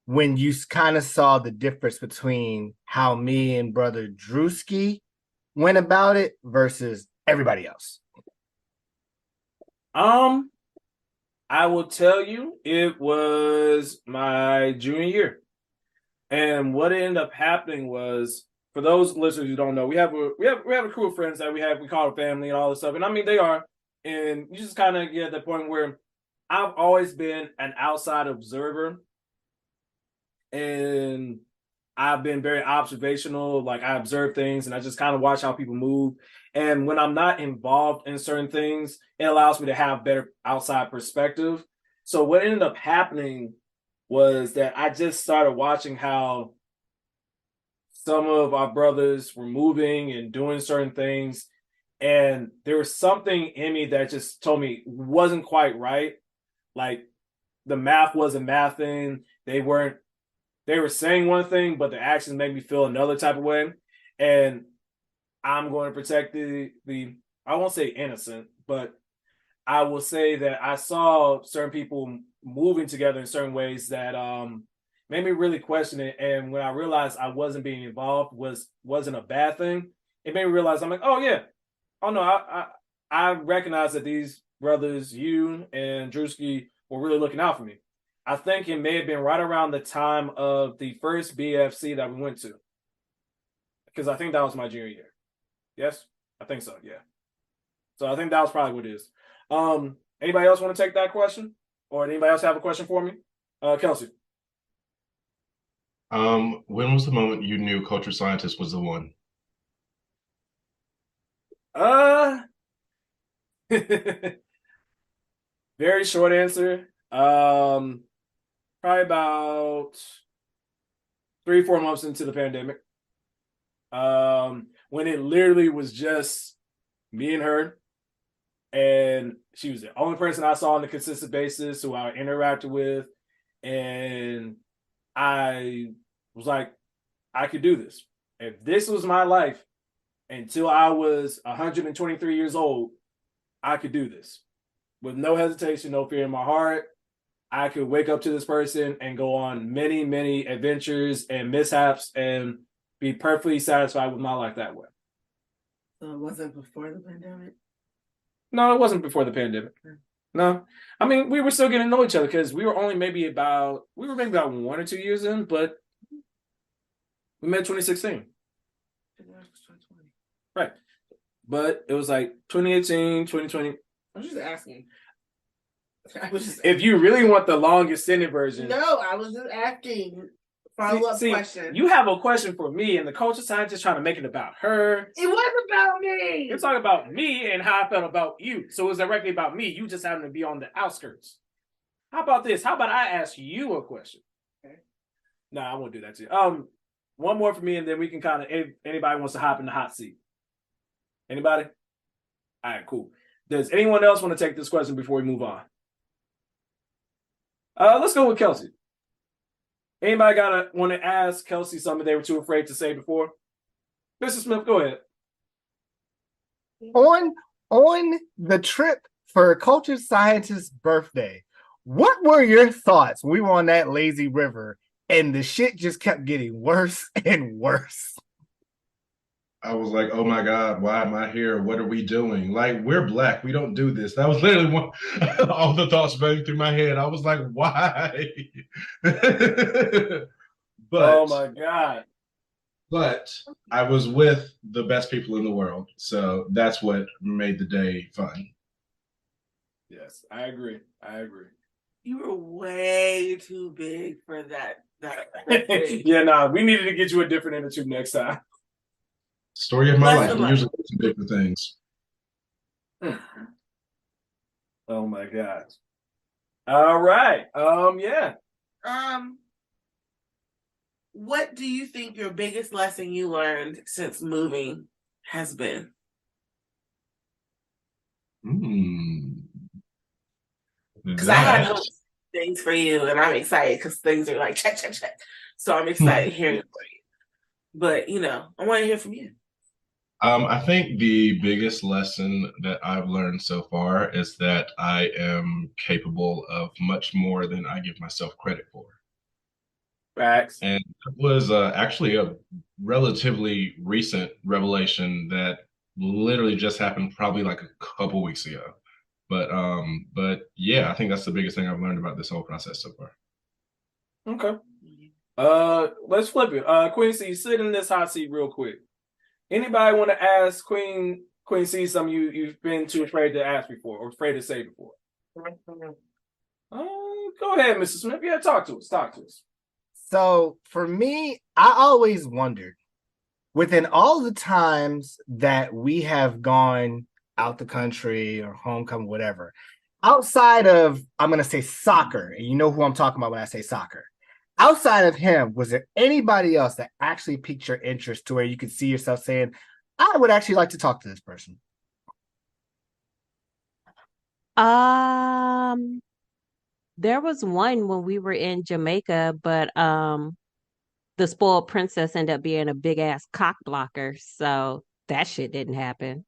[SPEAKER 6] when you kind of saw the difference between how me and brother Drewski went about it versus everybody else?
[SPEAKER 1] I will tell you, it was my junior year. And what ended up happening was, for those listeners who don't know, we have a crew of friends that we call a family and all this stuff. And I mean, they are. And you just kind of get at the point where I've always been an outside observer. And I've been very observational. Like, I observe things and I just kind of watch how people move. And when I'm not involved in certain things, it allows me to have better outside perspective. So what ended up happening was that I just started watching how some of our brothers were moving and doing certain things. And there was something in me that just told me it wasn't quite right. Like, the math wasn't mathing. They were saying one thing, but the actions made me feel another type of way. And I'm going to protect the I won't say innocent, but I will say that I saw certain people moving together in certain ways that made me really question it. And when I realized I wasn't being involved wasn't a bad thing, it made me realize, I'm like, oh yeah, oh no, I recognize that these brothers, you and Drewski, were really looking out for me. I think it may have been right around the time of the first BFC that we went to, because I think that was my junior year. Yes, I think so. Yeah. So I think that was probably what it is. Anybody else want to take that question, or anybody else have a question for me? Kelcie.
[SPEAKER 4] When was the moment you knew culture scientist was the one?
[SPEAKER 1] Very short answer. Probably about 3-4 months into the pandemic. When it literally was just me and her, and she was the only person I saw on a consistent basis who I interacted with, and I was like, I could do this. If this was my life until I was 123 years old, I could do this with no hesitation, no fear in my heart. I could wake up to this person and go on many, many adventures and mishaps and be perfectly satisfied with my life that way.
[SPEAKER 2] So it wasn't before the pandemic?
[SPEAKER 1] No, it wasn't before the pandemic. No. I mean, we were still getting to know each other because we were maybe about 1 or 2 years in, but we met 2016. Right. But it was like 2018, 2020.
[SPEAKER 2] I'm just asking.
[SPEAKER 1] If you really want the longest sentence version.
[SPEAKER 2] No, I was just asking follow-up question.
[SPEAKER 1] You have a question for me, and the culture scientist trying to make it about her.
[SPEAKER 2] It was about me.
[SPEAKER 1] It's talking about me and how I felt about you. So it's directly about me. You just happen to be on the outskirts. How about this? How about I ask you a question? Okay. No, I won't do that to you. One more for me, and then we can kind of, if anybody wants to hop in the hot seat. Anybody? All right, cool. Does anyone else want to take this question before we move on? Let's go with Kelcie. Anybody want to ask Kelcie something they were too afraid to say before? Mr. Smith, go ahead.
[SPEAKER 6] On the trip for culture scientist's birthday, what were your thoughts when we were on that lazy river and the shit just kept getting worse and worse?
[SPEAKER 4] I was like, oh my God, why am I here? What are we doing? Like, we're Black. We don't do this. That was literally one, all the thoughts running through my head. I was like, why? But,
[SPEAKER 1] oh my God.
[SPEAKER 4] But I was with the best people in the world. So that's what made the day fun.
[SPEAKER 1] Yes, I agree.
[SPEAKER 2] You were way too big for that.
[SPEAKER 1] Yeah, nah, we needed to get you a different inner tube next time.
[SPEAKER 4] Story of my life. Usually too big for things.
[SPEAKER 1] Oh my God. All right. Yeah.
[SPEAKER 2] What do you think your biggest lesson you learned since moving has been? Because I have things for you, and I'm excited because things are like check. So I'm excited hearing it for you. But I want to hear from you.
[SPEAKER 4] I think the biggest lesson that I've learned so far is that I am capable of much more than I give myself credit for.
[SPEAKER 1] Facts.
[SPEAKER 4] And it was actually a relatively recent revelation that literally just happened probably like a couple weeks ago. But yeah, I think that's the biggest thing I've learned about this whole process so far.
[SPEAKER 1] Okay. Let's flip it. Queen C, sit in this hot seat real quick. Anybody want to ask Queen C something you've been too afraid to ask before or afraid to say before? Go ahead, Mr. Smith. Yeah, talk to us.
[SPEAKER 6] So for me, I always wondered, within all the times that we have gone out the country or homecoming, whatever, outside of, I'm going to say soccer, and you know who I'm talking about when I say soccer. Outside of him, was there anybody else that actually piqued your interest to where you could see yourself saying, I would actually like to talk to this person?
[SPEAKER 3] There was one when we were in Jamaica, but the spoiled princess ended up being a big ass cock blocker, so that shit didn't happen.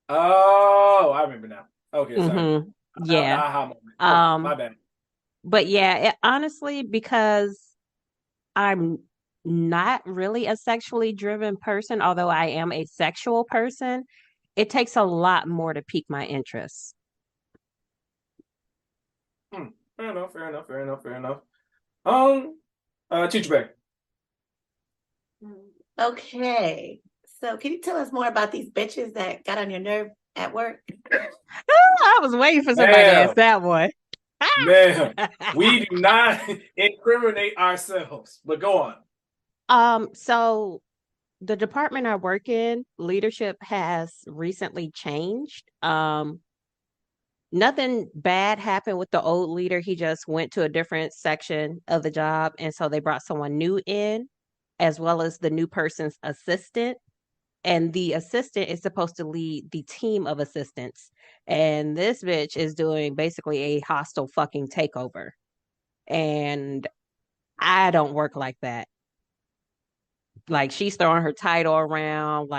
[SPEAKER 1] Oh, I remember now. Okay, sorry.
[SPEAKER 3] Yeah.
[SPEAKER 1] My bad.
[SPEAKER 3] But yeah, honestly, because I'm not really a sexually driven person, although I am a sexual person, it takes a lot more to pique my interest.
[SPEAKER 1] Fair enough. Teacher Bay.
[SPEAKER 5] Okay. So can you tell us more about these bitches that got on your nerve at work?
[SPEAKER 3] I was waiting for somebody to ask that one.
[SPEAKER 1] Man, we do not incriminate ourselves, but go
[SPEAKER 3] on. So the department I work in, leadership has recently changed. Nothing bad happened with the old leader. He just went to a different section of the job. And so they brought someone new in, as well as the new person's assistant. And the assistant is supposed to lead the team of assistants. And this bitch is doing basically a hostile fucking takeover. And I don't work like that. Like, she's throwing her title around,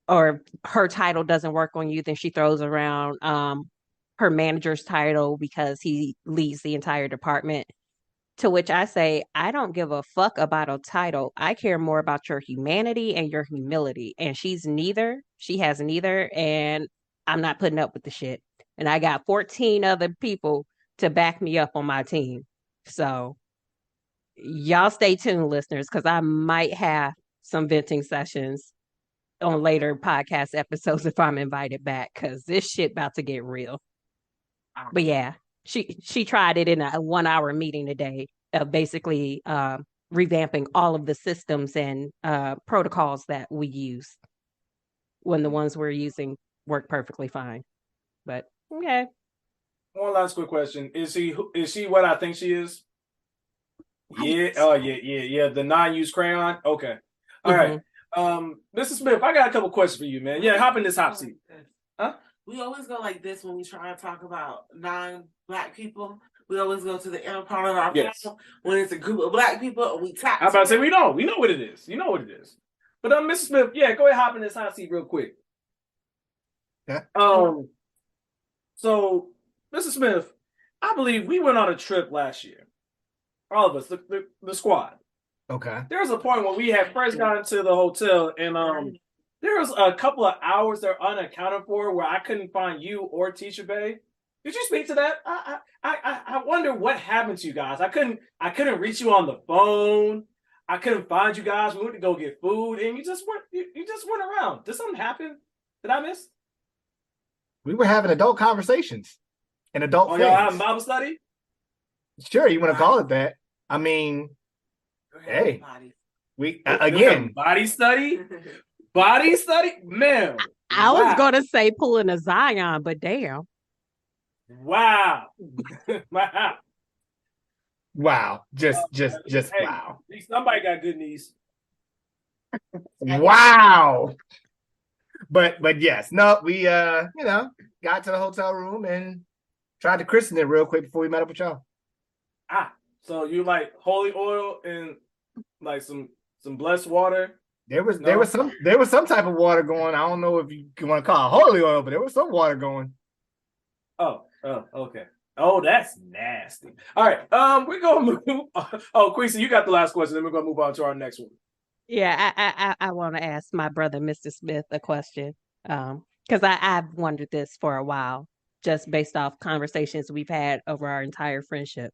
[SPEAKER 3] or her title doesn't work on you, then she throws around her manager's title because he leads the entire department. To which I say, I don't give a fuck about a title. I care more about your humanity and your humility. And she's neither. She has neither. And I'm not putting up with the shit. And I got 14 other people to back me up on my team. So y'all stay tuned, listeners, because I might have some venting sessions on later podcast episodes if I'm invited back, because this shit about to get real. But yeah, she tried it in a 1 hour meeting today, basically revamping all of the systems and protocols that we use when the ones we're using work perfectly fine. But okay.
[SPEAKER 1] One last quick question: Is she what I think she is? Yeah. Oh yeah. The non-use crayon. Okay. All right. Mrs. Smith, I got a couple questions for you, man. Yeah, hop in this hot seat. Huh?
[SPEAKER 2] We always go like this when we try to talk about non-black people. We always go to the inner part of our panel when it's a group of black people and we tap.
[SPEAKER 1] I'm about to say we know what it is. You know what it is. But Mrs. Smith, yeah, go ahead, hop in this hot seat real quick.
[SPEAKER 6] Yeah.
[SPEAKER 1] So Mrs. Smith, I believe we went on a trip last year. All of us, the squad.
[SPEAKER 6] Okay.
[SPEAKER 1] There was a point when we had first gotten to the hotel, and there was a couple of hours that are unaccounted for where I couldn't find you or Teacher Bay. Did you speak to that? I wonder what happened to you guys. I couldn't reach you on the phone. I couldn't find you guys. We went to go get food, and you just went around. Did something happen? Did I miss?
[SPEAKER 6] We were having adult conversations and adult things.
[SPEAKER 1] Y'all having Bible study?
[SPEAKER 6] Sure, you want to call it that. I mean, hey, we again
[SPEAKER 1] body study, body study, man.
[SPEAKER 3] I was gonna say pulling a Zion, but damn.
[SPEAKER 1] Wow,
[SPEAKER 6] wow, just
[SPEAKER 1] hey,
[SPEAKER 6] wow.
[SPEAKER 1] Somebody got good knees.
[SPEAKER 6] Wow. But yes, no, we got to the hotel room and tried to christen it real quick before we met up with y'all.
[SPEAKER 1] So you like holy oil and like some blessed water?
[SPEAKER 6] There was some type of water going. I don't know if you want to call it holy oil, but there was some water going.
[SPEAKER 1] Oh, okay. Oh, that's nasty. All right. We're gonna move. Oh, Queasy, you got the last question. Then we're gonna move on to our next one.
[SPEAKER 3] Yeah, I want to ask my brother, Mr. Smith, a question. Because I've wondered this for a while, just based off conversations we've had over our entire friendship.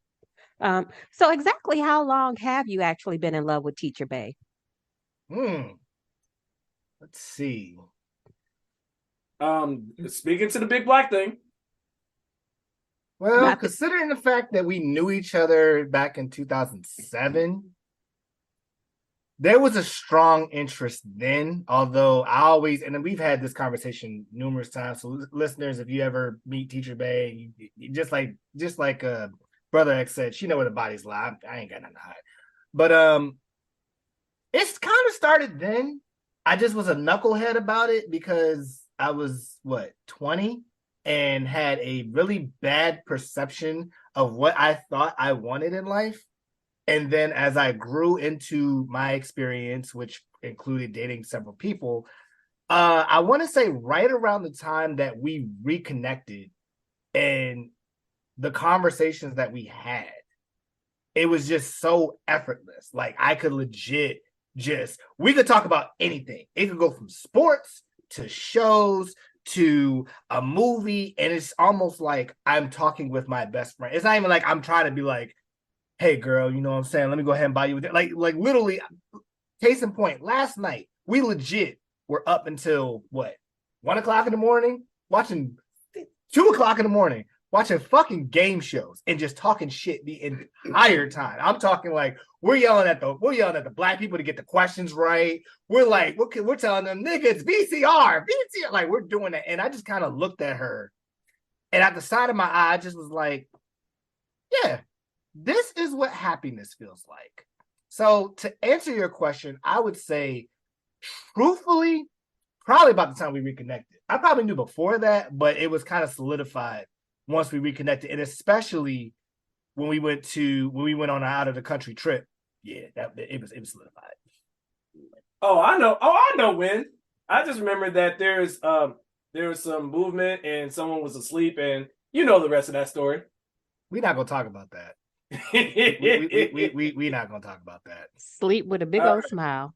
[SPEAKER 3] So exactly how long have you actually been in love with Teacher Bay?
[SPEAKER 6] Let's see.
[SPEAKER 1] Speaking to the big black thing.
[SPEAKER 6] Well, considering the fact that we knew each other back in 2007, there was a strong interest then, although I always, and we've had this conversation numerous times. So listeners, if you ever meet Teacher Bay, you just like Brother X said, she know where the bodies lie. I ain't got nothing to hide. But it's kind of started then. I just was a knucklehead about it because I was 20 and had a really bad perception of what I thought I wanted in life. And then as I grew into my experience, which included dating several people, I want to say right around the time that we reconnected and the conversations that we had, it was just so effortless. Like I could legit we could talk about anything. It could go from sports to shows to a movie. And it's almost like I'm talking with my best friend. It's not even like I'm trying to be like, hey girl, you know what I'm saying? Let me go ahead and buy you like literally, case in point, last night, we legit were up until 1 o'clock in the morning, watching 2 o'clock in the morning, watching fucking game shows and just talking shit the entire time. I'm talking like we're yelling at the black people to get the questions right. We're like, we're telling them, nigga, it's VCR, like we're doing that. And I just kind of looked at her and at the side of my eye, I just was like, yeah, this is what happiness feels like. So to answer your question, I would say, truthfully, probably about the time we reconnected. I probably knew before that, but it was kind of solidified once we reconnected, and especially when we went on an out of the country trip. Yeah, it was solidified.
[SPEAKER 1] I know when. I just remember that there was some movement and someone was asleep, and you know the rest of that story.
[SPEAKER 6] We're not gonna talk about that. we not gonna talk about that.
[SPEAKER 3] Sleep with a big old smile.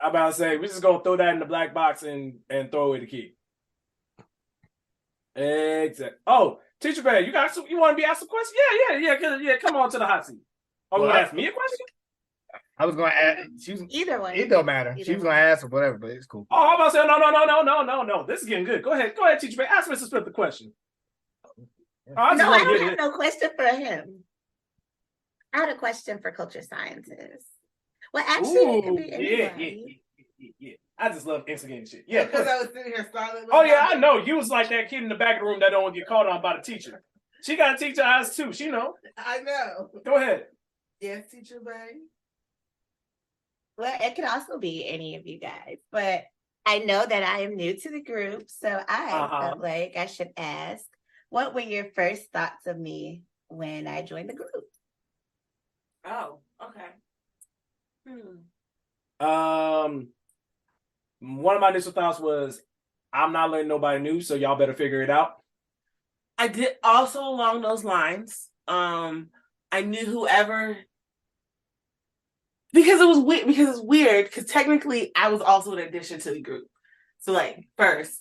[SPEAKER 1] I'm about to say we're just gonna throw that in the black box and throw away the key. Exactly. Oh, Teacher Bay, you want to be asked a question? Yeah. Come on to the hot seat. Oh, you want to ask me a question?
[SPEAKER 6] I was going to ask.
[SPEAKER 5] Either way.
[SPEAKER 6] It don't matter. She was going to ask or whatever, but it's cool.
[SPEAKER 1] Oh, I'm about to say no. This is getting good. Go ahead, Teacher Bay. Ask Mr. Smith the question. I just
[SPEAKER 5] No, I
[SPEAKER 1] want to
[SPEAKER 5] don't
[SPEAKER 1] get
[SPEAKER 5] have
[SPEAKER 1] it.
[SPEAKER 5] no question for him. I had a question for culture sciences. Well, actually, it could
[SPEAKER 1] Ooh,
[SPEAKER 5] be
[SPEAKER 1] yeah.
[SPEAKER 5] anybody.
[SPEAKER 1] I just love instigating shit. Yeah.
[SPEAKER 2] Because I was sitting here silent.
[SPEAKER 1] Oh yeah, I know. You was like that kid in the back of the room that don't want to get called on by the teacher. She got a teacher eyes too. She know.
[SPEAKER 2] I know.
[SPEAKER 1] Go ahead.
[SPEAKER 2] Yes, teacher Bay.
[SPEAKER 5] Well, it could also be any of you guys, but I know that I am new to the group, so I felt like I should ask, what were your first thoughts of me when I joined the group?
[SPEAKER 2] Oh, okay.
[SPEAKER 1] One of my initial thoughts was, I'm not letting nobody new, so y'all better figure it out.
[SPEAKER 2] I did also along those lines. I knew whoever, because it was weird. Because it's weird. Because technically, I was also an addition to the group. So like first,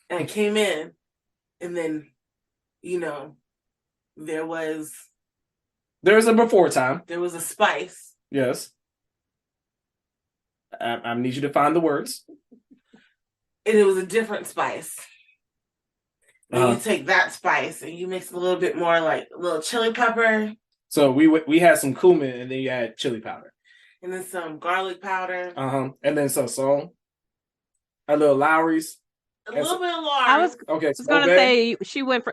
[SPEAKER 2] and I came in, and then, there was
[SPEAKER 1] a before time.
[SPEAKER 2] There was a spice.
[SPEAKER 1] Yes. I need you to find the words.
[SPEAKER 2] And it was a different spice. And you take that spice and you mix a little bit more, like a little chili pepper.
[SPEAKER 1] So we had some cumin, and then you had chili powder.
[SPEAKER 2] And then some garlic powder.
[SPEAKER 1] And then some salt. A little Lowry's.
[SPEAKER 2] A little bit of Lowry's.
[SPEAKER 3] I was going to
[SPEAKER 1] okay.
[SPEAKER 3] say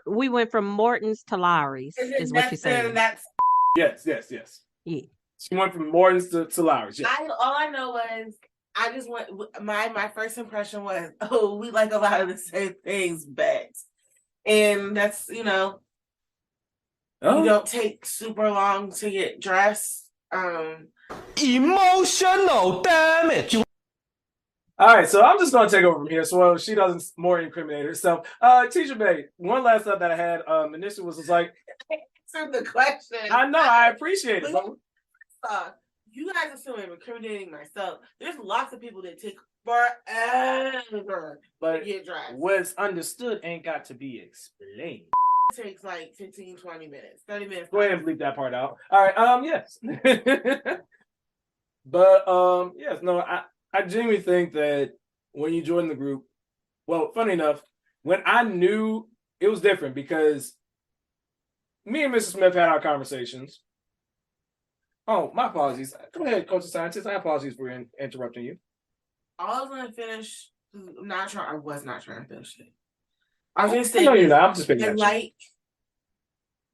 [SPEAKER 3] we went from Morton's to Lowry's, is what you're saying.
[SPEAKER 1] Yes.
[SPEAKER 3] Yeah.
[SPEAKER 1] She went from Morton's to Lowry's. Yeah.
[SPEAKER 2] All I know was I just went. My first impression was, oh, we like a lot of the same things, but, and that's you don't take super long to get dressed.
[SPEAKER 8] Emotional damage.
[SPEAKER 1] All right, so I'm just going to take over from here so she doesn't more incriminate herself. Teacher Bay, one last thought that I had initially was like,
[SPEAKER 2] answer the question.
[SPEAKER 1] I know, I appreciate it.
[SPEAKER 2] You guys assume I'm incriminating myself. There's lots of people that take forever to get dressed.
[SPEAKER 1] What's understood ain't got to be explained.
[SPEAKER 2] It takes like 15, 20 minutes, 30 minutes.
[SPEAKER 1] Go ahead and bleep that part out. All right, yes. But yes, no, I genuinely think that when you join the group, well, funny enough, when I knew, it was different because me and Mrs. Smith had our conversations. Oh, my apologies. Go ahead, Coach of Scientist. I apologize for interrupting you.
[SPEAKER 2] I was going to finish. I was not trying to finish it. I was going to say,
[SPEAKER 1] no, you're not. I'm just picking
[SPEAKER 2] I
[SPEAKER 1] at
[SPEAKER 2] like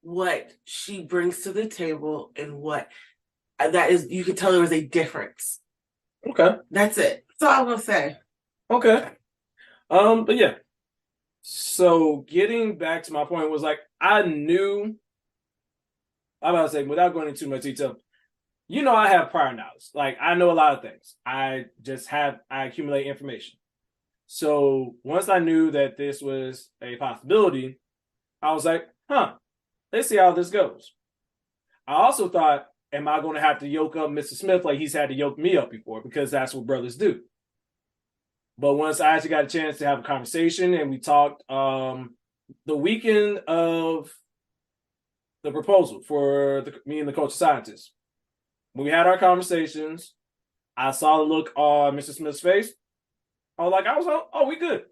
[SPEAKER 2] what she brings to the table and what that is. You can tell there was a difference.
[SPEAKER 1] Okay.
[SPEAKER 2] That's it. That's all I'm going to say.
[SPEAKER 1] Okay. But yeah. So getting back to my point was like, I'm about to say, without going into too much detail, I have prior knowledge. Like, I know a lot of things. I accumulate information. So once I knew that this was a possibility, I was like, let's see how this goes. I also thought, am I going to have to yoke up Mr. Smith like he's had to yoke me up before? Because that's what brothers do. But once I actually got a chance to have a conversation and we talked the weekend of the proposal for me and the coach scientist, when we had our conversations, I saw the look on Mr. Smith's face. We good.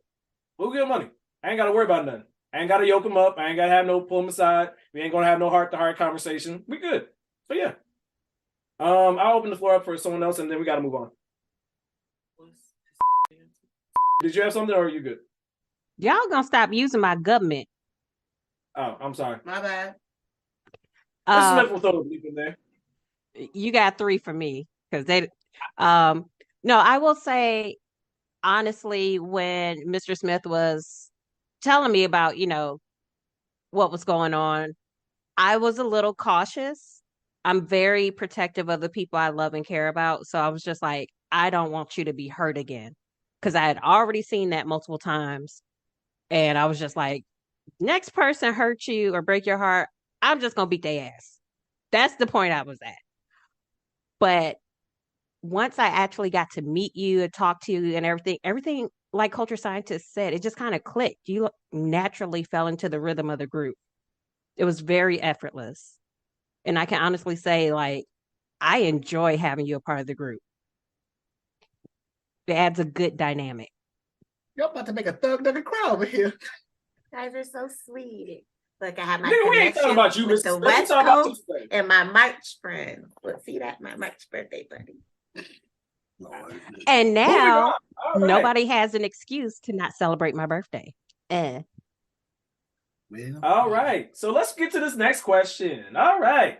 [SPEAKER 1] We'll get money. I ain't got to worry about nothing. I ain't got to yoke him up. I ain't got to have no pull him aside. We ain't going to have no heart-to-heart conversation. We good. So yeah. I'll open the floor up for someone else and then we got to move on. Did you have something or are you good?
[SPEAKER 3] Y'all gonna stop using my government.
[SPEAKER 1] Oh, I'm sorry.
[SPEAKER 2] My bad.
[SPEAKER 1] Mr. Smith will throw a bleep in there.
[SPEAKER 3] You got 3 for me because they. No, I will say honestly, when Mr. Smith was telling me about what was going on, I was a little cautious. I'm very protective of the people I love and care about, so I was just like, I don't want you to be hurt again, because I had already seen that multiple times, and I was just like, next person hurt you or break your heart, I'm just gonna beat their ass. That's the point I was at. But once I actually got to meet you and talk to you and everything, like culture scientists said, it just kind of clicked. You naturally fell into the rhythm of the group. It was very effortless. And I can honestly say, like, I enjoy having you a part of the group. It adds a good dynamic.
[SPEAKER 6] You're about to make a thug nugget crowd over here.
[SPEAKER 5] Guys are so sweet. Look, I have my
[SPEAKER 1] Nigga, we ain't talking
[SPEAKER 5] connection
[SPEAKER 1] about you,
[SPEAKER 5] with
[SPEAKER 1] Mr.
[SPEAKER 5] the
[SPEAKER 1] Smith. We
[SPEAKER 5] West
[SPEAKER 1] talking about
[SPEAKER 5] Coast
[SPEAKER 1] you.
[SPEAKER 5] and my March friend. Look, see that? My March birthday buddy.
[SPEAKER 3] And now
[SPEAKER 1] All right.
[SPEAKER 3] nobody has an excuse to not celebrate my birthday.
[SPEAKER 1] All right. So let's get to this next question. All right.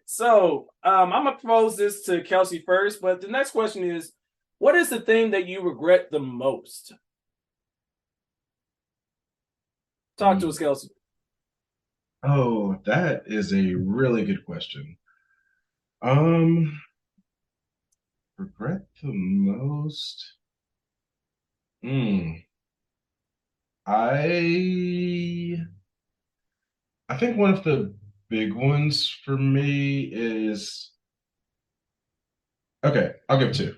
[SPEAKER 1] So I'm gonna propose this to Kelcie first, but the next question is, what is the thing that you regret the most? Talk to us, Kelcie.
[SPEAKER 4] Oh, that is a really good question. Regret the most? I think one of the big ones for me is, okay, I'll give two.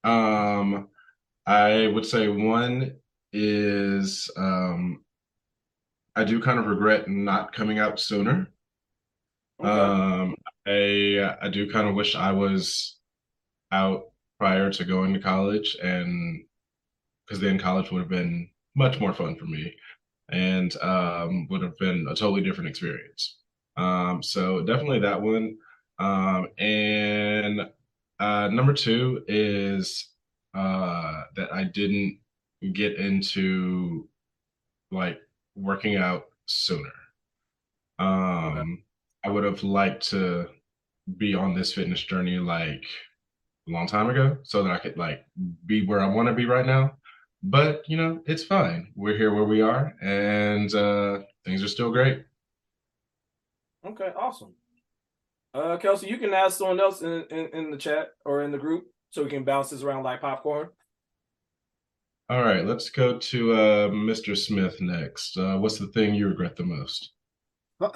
[SPEAKER 4] I would say one is I do kind of regret not coming out sooner.
[SPEAKER 1] Okay.
[SPEAKER 4] I do kind of wish I was out prior to going to college, and because then college would have been much more fun for me and would have been a totally different experience. So definitely that one. And number two is that I didn't get into like working out sooner. I would have liked to be on this fitness journey like a long time ago so that I could like be where I want to be right now. But you know, it's fine. We're here where we are, and things are still great.
[SPEAKER 1] Okay, awesome. Kelcie, you can ask someone else in the chat or in the group so we can bounce this around like popcorn.
[SPEAKER 4] All right, let's go to Mr. Smith next. What's the thing you regret the most?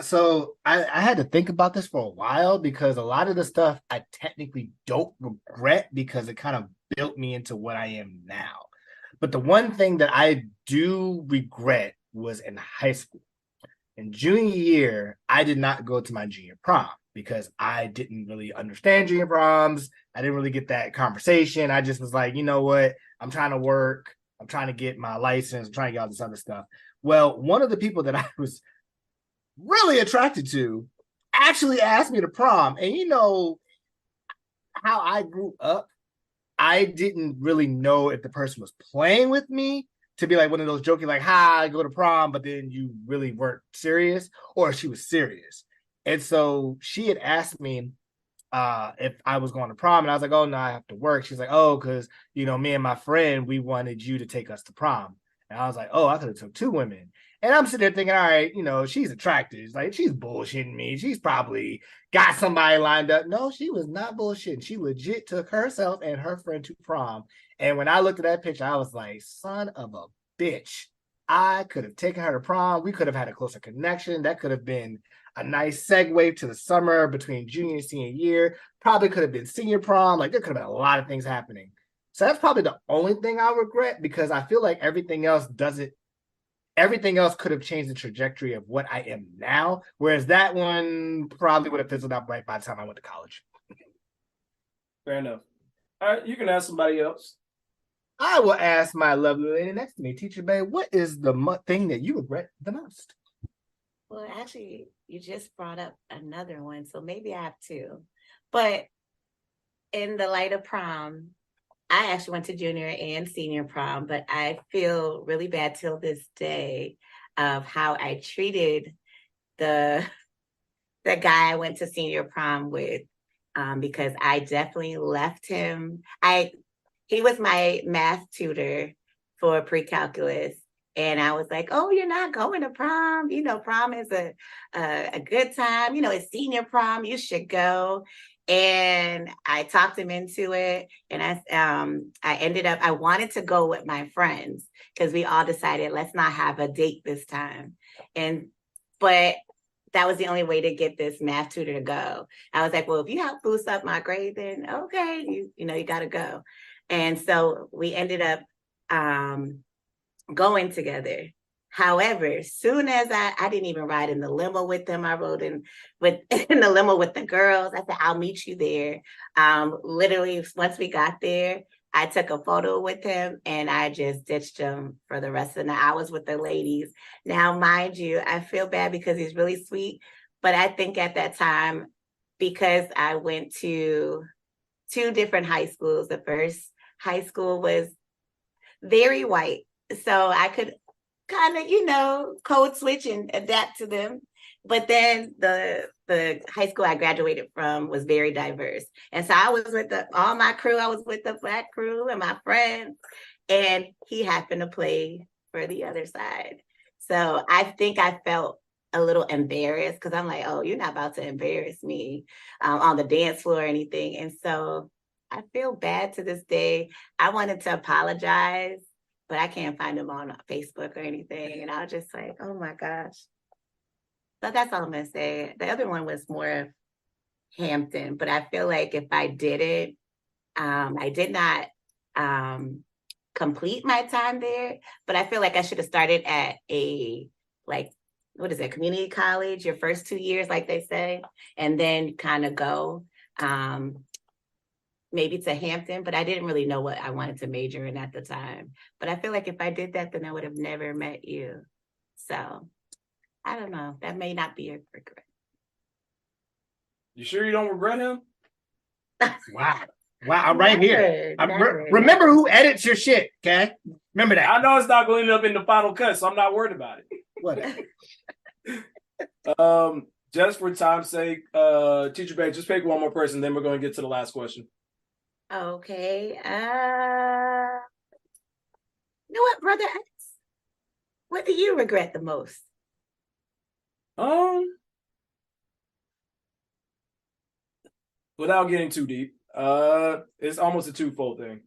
[SPEAKER 6] So I had to think about this for a while because a lot of the stuff I technically don't regret because it kind of built me into what I am now. But the one thing that I do regret was in high school. In junior year, I did not go to my junior prom because I didn't really understand junior proms. I didn't really get that conversation. I just was like, you know what? I'm trying to work. I'm trying to get my license. I'm trying to get all this other stuff. Well, one of the people that I was really attracted to actually asked me to prom. And you know how I grew up, I didn't really know if the person was playing with me to be like one of those joking, like, hi, I go to prom, but then you really weren't serious, or she was serious. And so she had asked me if I was going to prom, and I was like, oh, no, I have to work. She's like, oh, because, you know, me and my friend, we wanted you to take us to prom. And I was like, oh, I could have took two women. And I'm sitting there thinking, all right, you know, she's attractive. It's like, she's bullshitting me. She's probably got somebody lined up. No, she was not bullshitting. She legit took herself and her friend to prom. And when I looked at that picture, I was like, son of a bitch. I could have taken her to prom. We could have had a closer connection. That could have been a nice segue to the summer between junior and senior year. Probably could have been senior prom. Like, there could have been a lot of things happening. So that's probably the only thing I regret because I feel like everything else could have changed the trajectory of what I am now. Whereas that one probably would have fizzled out right by the time I went to college.
[SPEAKER 1] Fair enough. All right, you can ask somebody else.
[SPEAKER 6] I will ask my lovely lady next to me, Teacher Bay, what is the thing that you regret the most?
[SPEAKER 5] Well, actually, you just brought up another one, so maybe I have two. But in the light of prom, I actually went to junior and senior prom, but I feel really bad till this day of how I treated the guy I went to senior prom with, because I definitely left him. He was my math tutor for pre-calculus. And I was like, oh, you're not going to prom. You know, prom is a good time. You know, it's senior prom. You should go. And I talked him into it. And I wanted to go with my friends because we all decided, let's not have a date this time. But that was the only way to get this math tutor to go. I was like, well, if you help boost up my grade, then okay, you know, you got to go. And so we ended up going together. However, soon as I didn't even ride in the limo with them, I rode in the limo with the girls. I said, I'll meet you there. Literally, once we got there, I took a photo with him and I just ditched him for the rest of the night. I was with the ladies. Now, mind you, I feel bad because he's really sweet, but I think at that time, because I went to 2 different high schools, the first high school was very white. So I could kind of, code switch and adapt to them. But then the high school I graduated from was very diverse. And so I was with all my crew. I was with the Black crew and my friends. And he happened to play for the other side. So I think I felt a little embarrassed because I'm like, oh, you're not about to embarrass me on the dance floor or anything. And so I feel bad to this day. I wanted to apologize, but I can't find him on Facebook or anything. And I was just like, oh my gosh. So that's all I'm going to say. The other one was more of Hampton, but I feel like if I did it, I did not complete my time there, but I feel like I should have started at community college, your first 2 years, like they say, and then kind of go maybe to Hampton, but I didn't really know what I wanted to major in at the time. But I feel like if I did that, then I would have never met you. So I don't know. That may not be a regret.
[SPEAKER 1] You sure you don't regret him?
[SPEAKER 6] Wow. I'm right here.
[SPEAKER 5] Never.
[SPEAKER 6] Remember who edits your shit, okay? Remember that.
[SPEAKER 1] I know it's not going to end up in the final cut, so I'm not worried about it.
[SPEAKER 6] Whatever.
[SPEAKER 1] Just for time's sake, Teacher Bay, just pick one more person, then we're going to get to the last question.
[SPEAKER 5] Okay. You know what, Brother X? What do you regret the most?
[SPEAKER 1] Without getting too deep, it's almost a twofold thing.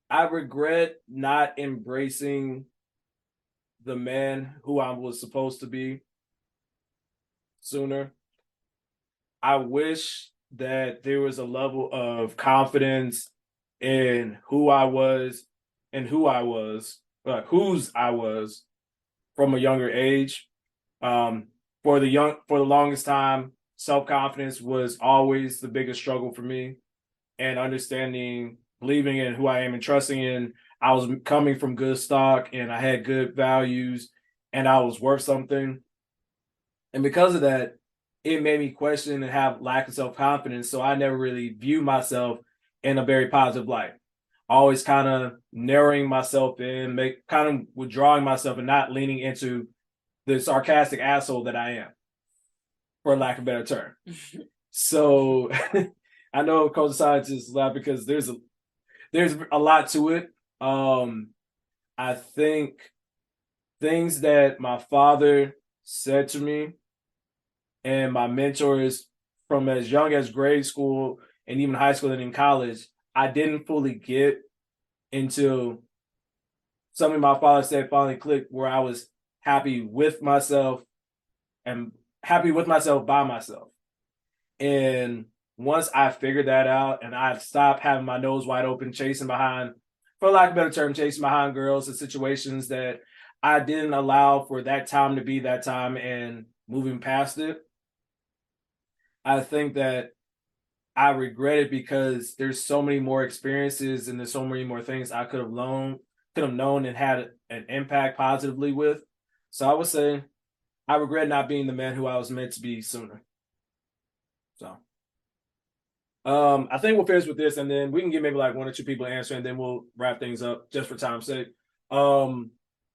[SPEAKER 1] I regret not embracing the man who I was supposed to be sooner. I wish that there was a level of confidence in who I was and whose I was from a younger age. For the longest time, self-confidence was always the biggest struggle for me, and believing in who I am and trusting in, I was coming from good stock and I had good values and I was worth something. And because of that, it made me question and have lack of self-confidence. So I never really viewed myself in a very positive light. Always kind of narrowing myself in, kind of withdrawing myself and not leaning into the sarcastic asshole that I am, for lack of a better term. So I know culture scientists laugh because there's a lot to it. I think things that my father said to me and my mentors from as young as grade school and even high school and in college, I didn't fully get until something my father said finally clicked, where I was happy with myself and happy with myself by myself. And once I figured that out and I stopped having my nose wide open, chasing behind girls in situations that I didn't allow for that time to be that time and moving past it, I think that I regret it because there's so many more experiences and there's so many more things I could have known and had an impact positively with. So I would say I regret not being the man who I was meant to be sooner. So I think we'll finish with this, and then we can get maybe like one or two people to answer, and then we'll wrap things up just for time's sake. I'll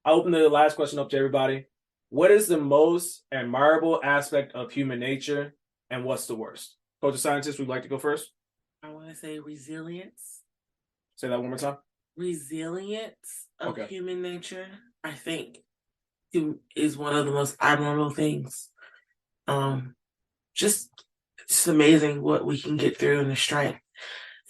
[SPEAKER 1] open the last question up to everybody. What is the most admirable aspect of human nature, and what's the worst? Culture scientist, would like to go first?
[SPEAKER 2] I want to say resilience.
[SPEAKER 1] Say that one more time.
[SPEAKER 2] Resilience of human nature, I think, is one of the most admirable things. Just amazing what we can get through and the strength.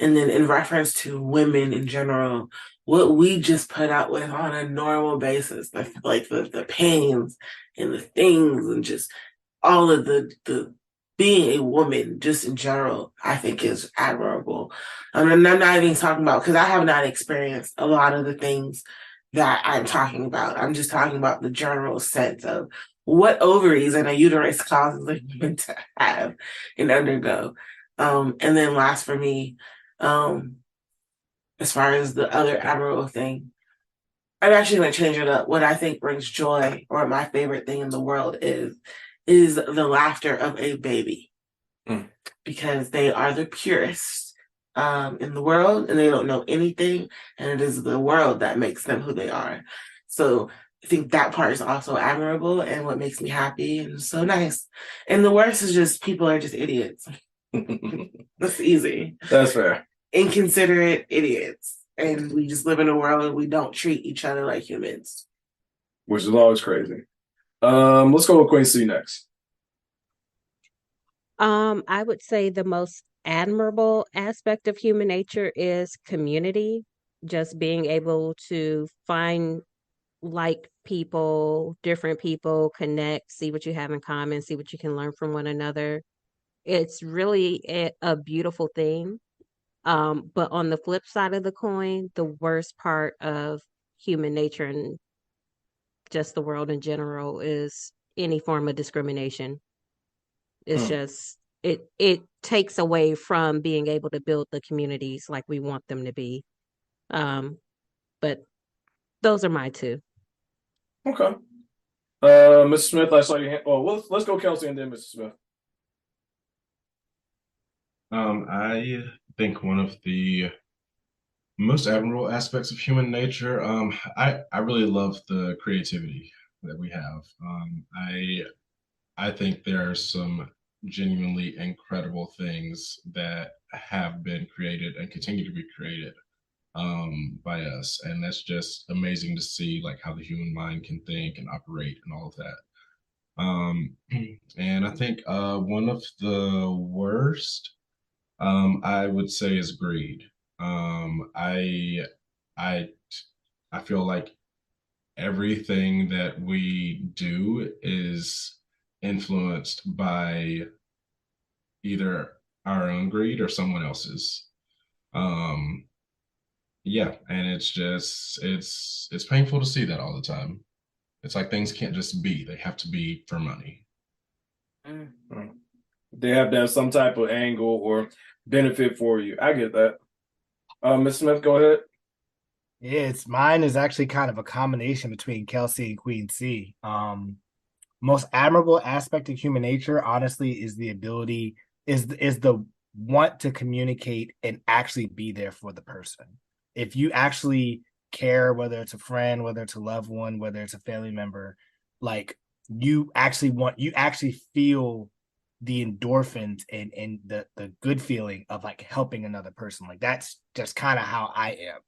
[SPEAKER 2] And then in reference to women in general, what we just put out with on a normal basis, like the pains and the things and just all of the being a woman just in general, I think is admirable. And I'm not even talking about, because I have not experienced a lot of the things that I'm talking about. I'm just talking about the general sense of what ovaries and a uterus causes a woman to have and undergo. And then last for me, as far as the other admirable thing, I'm actually going to change it up. What I think brings joy, or my favorite thing in the world, is the laughter of a baby, because they are the purest in the world, and they don't know anything, and it is the world that makes them who they are. So I think that part is also admirable and what makes me happy and so nice. And the worst is just people are just idiots. That's easy.
[SPEAKER 1] That's fair.
[SPEAKER 2] Inconsiderate idiots. And we just live in a world where we don't treat each other like humans.
[SPEAKER 1] Which is always crazy. Let's go with Queen C next.
[SPEAKER 3] I would say the most admirable aspect of human nature is community, just being able to find like people, different people, connect, see what you have in common, see what you can learn from one another. It's really a beautiful thing. But on the flip side of the coin, the worst part of human nature and just the world in general is any form of discrimination. It's just it takes away from being able to build the communities like we want them to be. But those are my two.
[SPEAKER 1] Okay. Mr. Smith, I saw your hand. Oh, let's go Kelcie and then Mr. Smith.
[SPEAKER 4] I think one of the most admirable aspects of human nature, I really love the creativity that we have. I think there are some genuinely incredible things that have been created and continue to be created by us, and that's just amazing to see, like how the human mind can think and operate and all of that. And I think one of the worst, I would say, is greed. I I I feel like everything that we do is influenced by either our own greed or someone else's. Yeah, and it's painful to see that all the time. It's like things can't just be; they have to be for money.
[SPEAKER 1] They have to have some type of angle or benefit for you. I get that. Ms. Smith, go ahead.
[SPEAKER 6] Yeah, mine is actually kind of a combination between Kelcie and Queen C. Most admirable aspect of human nature, honestly, is the ability is the want to communicate and actually be there for the person. If you actually care, whether it's a friend, whether it's a loved one, whether it's a family member, like you actually feel the endorphins and the good feeling of like helping another person. Like that's just kind of how I am.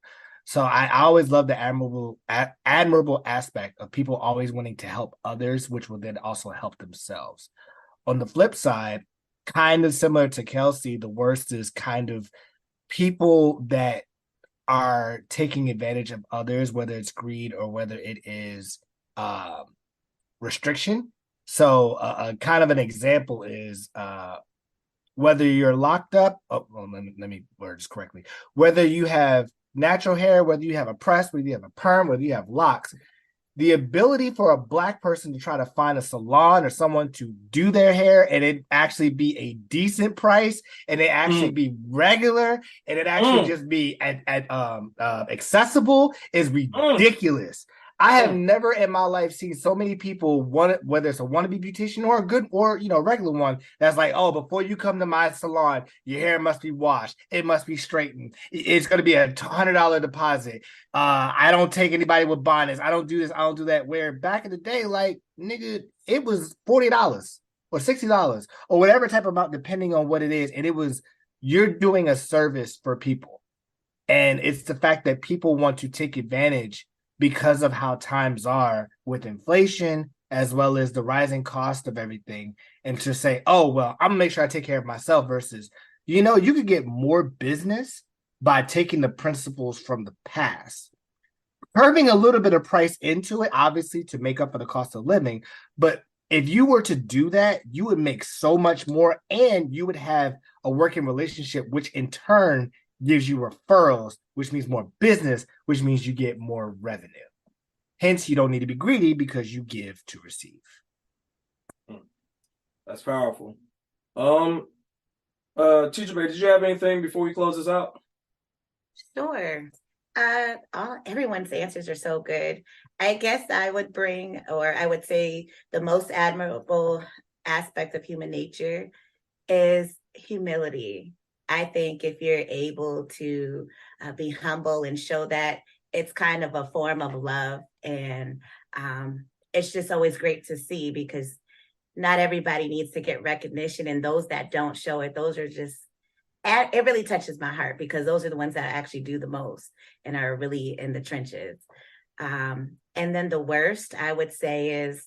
[SPEAKER 6] So I always love the admirable aspect of people always wanting to help others, which will then also help themselves. On the flip side, kind of similar to Kelcie, the worst is kind of people that are taking advantage of others, whether it's greed or whether it is restriction. So kind of an example is whether you're locked up. Oh, well, let me word this correctly. Whether you have natural hair, whether you have a press, whether you have a perm, whether you have locks, the ability for a Black person to try to find a salon or someone to do their hair and it actually be a decent price and it actually be regular and it actually just be accessible is ridiculous. I have never in my life seen so many people whether it's a wannabe beautician or a good or regular one that's like, oh, before you come to my salon, your hair must be washed, it must be straightened, it's going to be $100 deposit. I don't take anybody with bonnets. I don't do this. I don't do that. Where back in the day, like nigga, it was $40 or $60 or whatever type of amount, depending on what it is, and it was you're doing a service for people, and it's the fact that people want to take advantage because of how times are with inflation as well as the rising cost of everything, and to say, oh, well, I'm gonna make sure I take care of myself versus, you could get more business by taking the principles from the past, curving a little bit of price into it, obviously, to make up for the cost of living. But if you were to do that, you would make so much more and you would have a working relationship, which in turn gives you referrals, which means more business, which means you get more revenue. Hence, you don't need to be greedy because you give to receive.
[SPEAKER 1] That's powerful. Teacher Bay, did you have anything before we close this out?
[SPEAKER 5] Sure. Everyone's answers are so good. I guess I would bring, or I would say, the most admirable aspect of human nature is humility. I think if you're able to be humble and show that, it's kind of a form of love. And it's just always great to see, because not everybody needs to get recognition. And those that don't show it, those are just, it really touches my heart, because those are the ones that actually do the most and are really in the trenches. And then the worst, I would say, is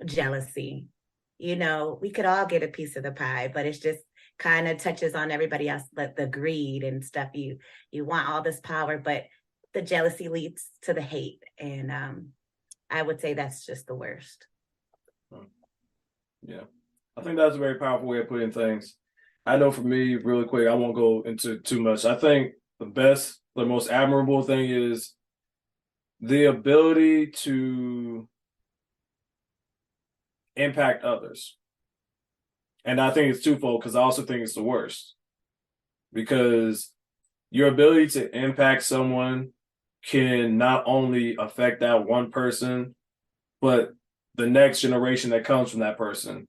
[SPEAKER 5] jealousy. You know, we could all get a piece of the pie, but it's just kind of touches on everybody else, but the greed and stuff. You want all this power, but the jealousy leads to the hate. And I would say that's just the worst.
[SPEAKER 1] Yeah, I think that's a very powerful way of putting things. I know for me, really quick, I won't go into too much. I think the most admirable thing is the ability to impact others. And I think it's twofold, because I also think it's the worst. Because your ability to impact someone can not only affect that one person, but the next generation that comes from that person.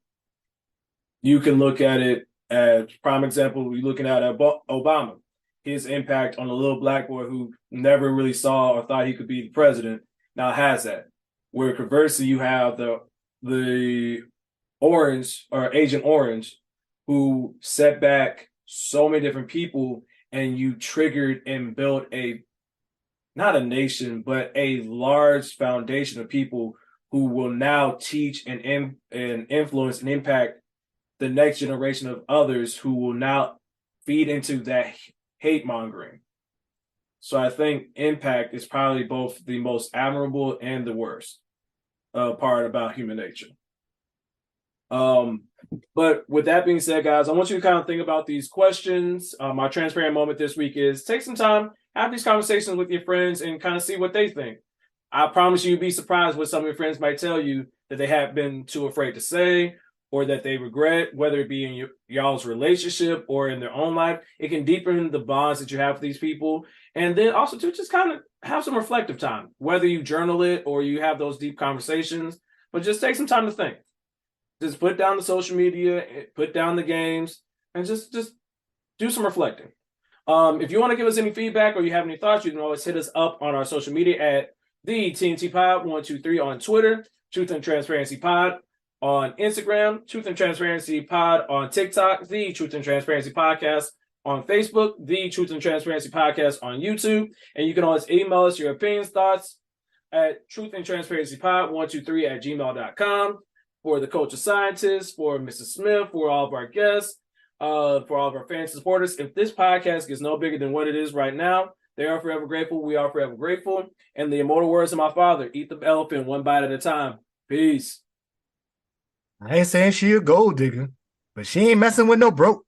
[SPEAKER 1] You can look at it as prime example, you're looking at Obama, his impact on a little black boy who never really saw or thought he could be the president, now has that. Where conversely, you have the Orange or Agent Orange, who set back so many different people, and you triggered and built not a nation, but a large foundation of people who will now teach and influence and impact the next generation of others, who will now feed into that hate mongering. So I think impact is probably both the most admirable and the worst part about human nature. But with that being said, guys, I want you to kind of think about these questions. My transparent moment this week is take some time, have these conversations with your friends, and kind of see what they think. I promise you'd be surprised what some of your friends might tell you that they have been too afraid to say, or that they regret, whether it be in y'all's relationship or in their own life. It can deepen the bonds that you have with these people. And then also to just kind of have some reflective time, whether you journal it or you have those deep conversations, but just take some time to think. Just put down the social media, put down the games, and just do some reflecting. If you want to give us any feedback or you have any thoughts, you can always hit us up on our social media at the TNT Pod 123 on Twitter, Truth and Transparency Pod on Instagram, Truth and Transparency Pod on TikTok, the Truth and Transparency Podcast on Facebook, the Truth and Transparency Podcast on YouTube, and you can always email us your opinions, thoughts at truthandtransparencypod123@gmail.com. For the culture scientists, for Mrs. Smith, for all of our guests, for all of our fans and supporters. If this podcast gets no bigger than what it is right now, they are forever grateful. We are forever grateful. And the immortal words of my father, eat the elephant one bite at a time. Peace.
[SPEAKER 6] I ain't saying she a gold digger, but she ain't messing with no broke.